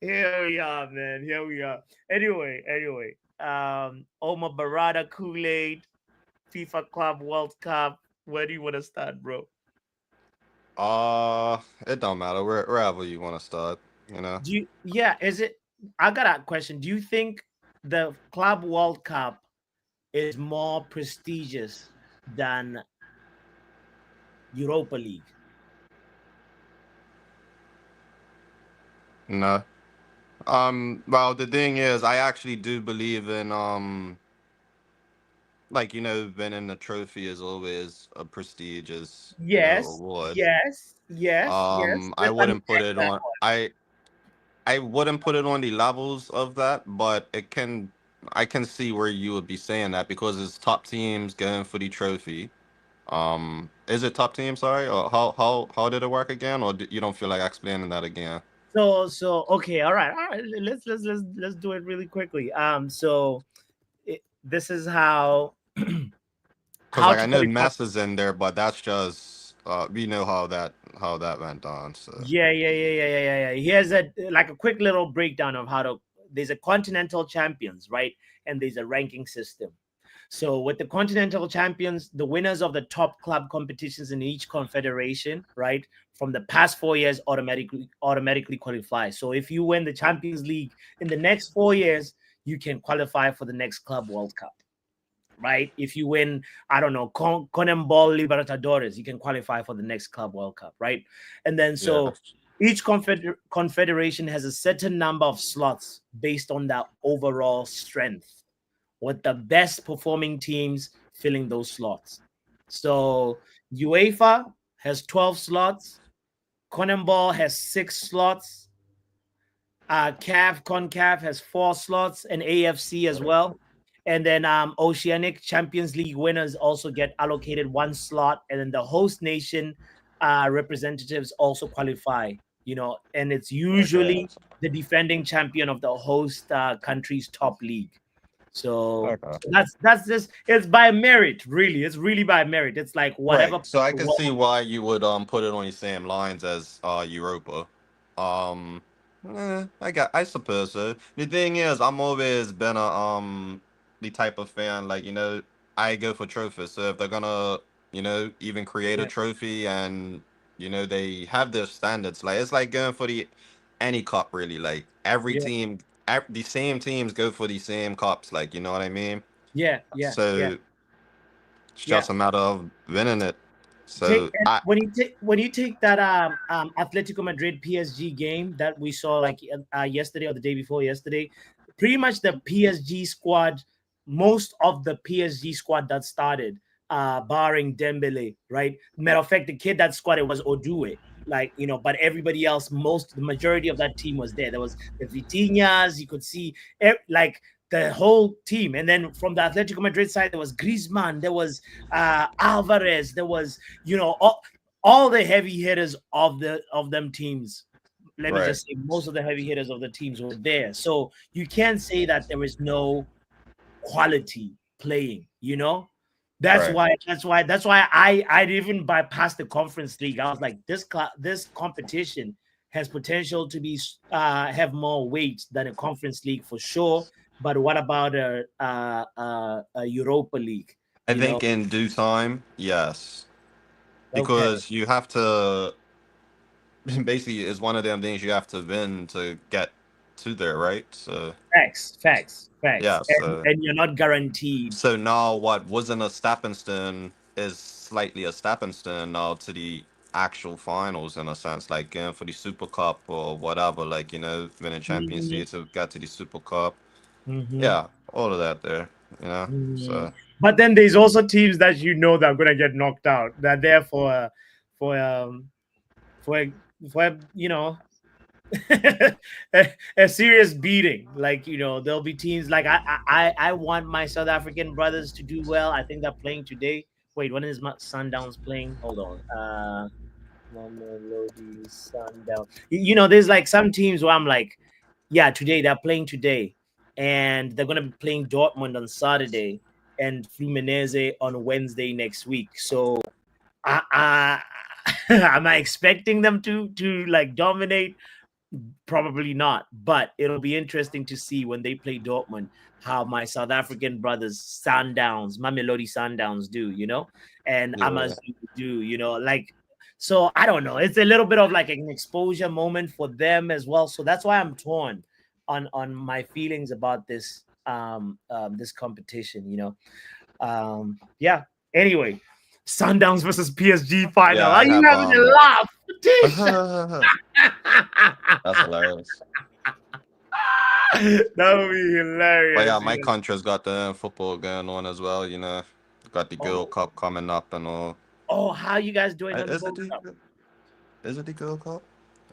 Here we are, man. Here we are. Anyway. Omar Berrada, Kool-Aid, FIFA Club World Cup. Where do you want to start, bro? It don't matter. Wherever you want to start, Is it I got a question. Do you think the Club World Cup is more prestigious than Europa League? No. Well, the thing is, I actually do believe in like winning a trophy is always a prestigious Yes, award. yes, yes, yes. I Let's wouldn't put unpack it that on. one. I wouldn't put it on the levels of that, but I can see where you would be saying that because it's top teams going for the trophy. Is it top team? Sorry, or how did it work again? Or you don't feel like explaining that again? So okay, all right, all right. Let's do it really quickly. This is how Because how like to I know qualify. Mess is in there, but that's just we know how that went on. So Yeah. Here's a quick little breakdown of how to. There's a continental champions, right? And there's a ranking system. So with the continental champions, the winners of the top club competitions in each confederation, right, from the past 4 years automatically qualify. So if you win the Champions League in the next 4 years, you can qualify for the next Club World Cup. Right? If you win, I don't know, CONMEBOL Libertadores, you can qualify for the next Club World Cup, right? And then yeah, so each confederation has a certain number of slots based on their overall strength, with the best performing teams filling those slots. So UEFA has 12 slots, CONMEBOL has 6 slots, CONCAF has 4 slots, and AFC as well. And then Oceanic Champions League winners also get allocated 1 slot, and then the host nation representatives also qualify. And it's okay, usually the defending champion of the host country's top league. So okay. that's just, it's by merit, really. It's really by merit. It's like Right. whatever. So I can see why you would put it on the same lines as Europa. Um I suppose so. The thing is I'm always been a the type of fan like I go for trophies. So if they're gonna, even create a Yeah, trophy and they have their standards, like it's like going for the any cup really. Like every yeah, team the same teams go for the same cups, like you know what I mean? yeah. So it's Yeah. just a matter of winning it. Take So and when you take that Atletico Madrid PSG game that we saw like yesterday or the day before yesterday, pretty much the PSG squad, most of the PSG squad that started, barring Dembele, right? Matter of fact, the kid that squad it was Odue, like but everybody else, the majority of that team was there. There was the Vitinhas, you could see like the whole team, and then from the Atletico Madrid side, there was Griezmann, there was Alvarez, there was all the heavy hitters of them teams. Let me right, just say, most of the heavy hitters of the teams were there. So you can't say that there is no quality playing. right, That's why I'd even bypass the conference league. I was like, this competition has potential to be have more weight than a conference league for sure. But what about a Europa League? I You know? think in due time, yes, Okay. because you have to basically it's one of them things you have to win to get to there, right? So Facts. yeah, And you're not guaranteed. so now what wasn't a stepping stone is slightly a stepping stone now to the actual finals in a sense, like going for the Super Cup or whatever, like winning Champions Mhm, League to get to the Super Cup. mhm, Yeah, all of that there, mhm. So But then there's also teams that that are gonna get knocked out. They're there for for for a serious beating. Like there'll be teams like I want my South African brothers to do well. I think they're playing today. Wait, when is my Sundowns playing? Hold on. Mamelodi Sundown. There's like some teams where I'm like, yeah, today they're playing today, and they're gonna be playing Dortmund on Saturday and Fluminense on Wednesday next week. So, am I expecting them to like dominate? Probably not, but it'll be interesting to see when they play Dortmund how my South African brothers Sundowns, Mamelodi Sundowns do, and yeah. Amazulu do, like so I don't know. It's a little bit of like an exposure moment for them as well. So that's why I'm torn on my feelings about this this competition. Yeah. Anyway, Sundowns versus PSG final. Yeah, Are I you have having a laugh? That's hilarious. That would be hilarious. But yeah, my country's got the football going on as well. Got the Girl Cup coming up and all. Oh, how you guys doing on the Is it Gold Cup? the Girl Cup?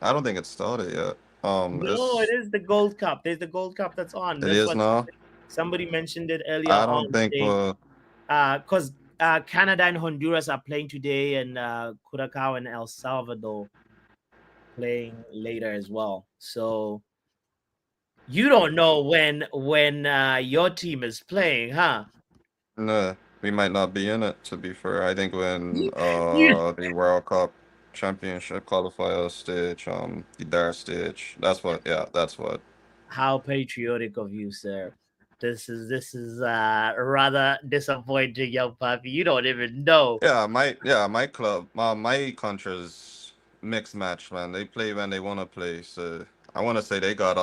I don't think it started yet. No, it is the Gold Cup. There's the Gold Cup that's on. It That's is what now. somebody mentioned it earlier I on. don't think Because Canada and Honduras are playing today, and Curacao and El Salvador playing later as well. So you don't know when your team is playing, huh? no, we might not be in it. To be fair, I think when You- the World Cup Championship qualifier stage, the Dare stage. That's what. Yeah, that's what. How patriotic of you, sir. This is rather disappointing, young puppy. You don't even know. Yeah, my club, my country's mixed match, man. They play when they want to play. So I want to say they got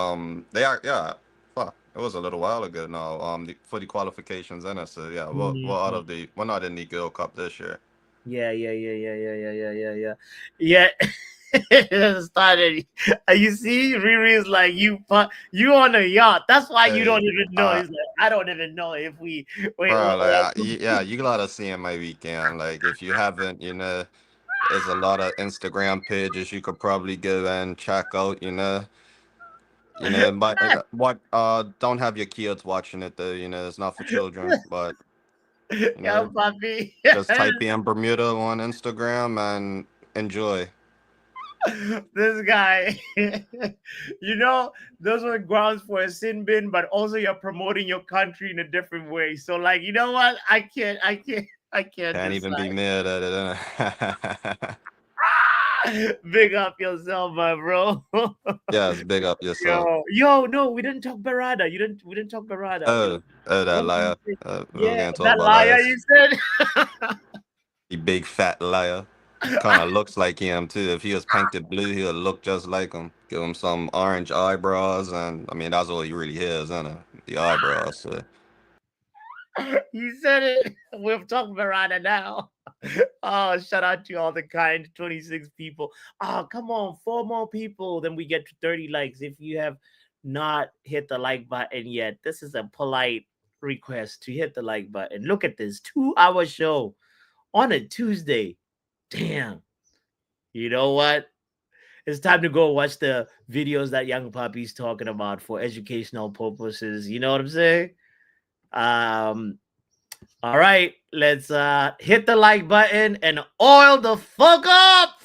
they are yeah. Fuck, it was a little while ago now. For the qualifications in it. So yeah, what out of we're not in the Girl Cup this year. Yeah. It started. You see, Riri is like you on a yacht. That's why you don't even know. He's like, I don't even know if we wait. Bro, like, yeah, you gotta see in my weekend. Like, if you haven't, there's a lot of Instagram pages you could probably go and check out. But don't have your kids watching it though. It's not for children. But Yeah, puppy. just type in Bermuda on Instagram and enjoy. This guy, those were grounds for a sin bin, but also you're promoting your country in a different way. So, like, you know what? I can't. Can't even be mad at it. Big up yourself, my bro. Yes, big up yourself. Yo, no, we didn't talk Berrada. We didn't talk Berrada. Oh, that liar. We're Yeah, gonna talk that about liar liars. you said. You big fat liar. Kind of looks like him too. If he was painted blue, he'll look just like him. Give him some orange eyebrows, and I mean that's all he really is, isn't it? The eyebrows. So. You said it. We've talked Berrada now. Oh, shout out to all the kind 26 people. Oh, come on, 4 more people, then we get to 30 likes. If you have not hit the like button yet, this is a polite request to hit the like button. Look at this 2-hour show on a Tuesday. Damn. You know what? It's time to go watch the videos that Young Puppy's talking about for educational purposes. You know what I'm saying? All right, let's hit the like button and oil the fuck up.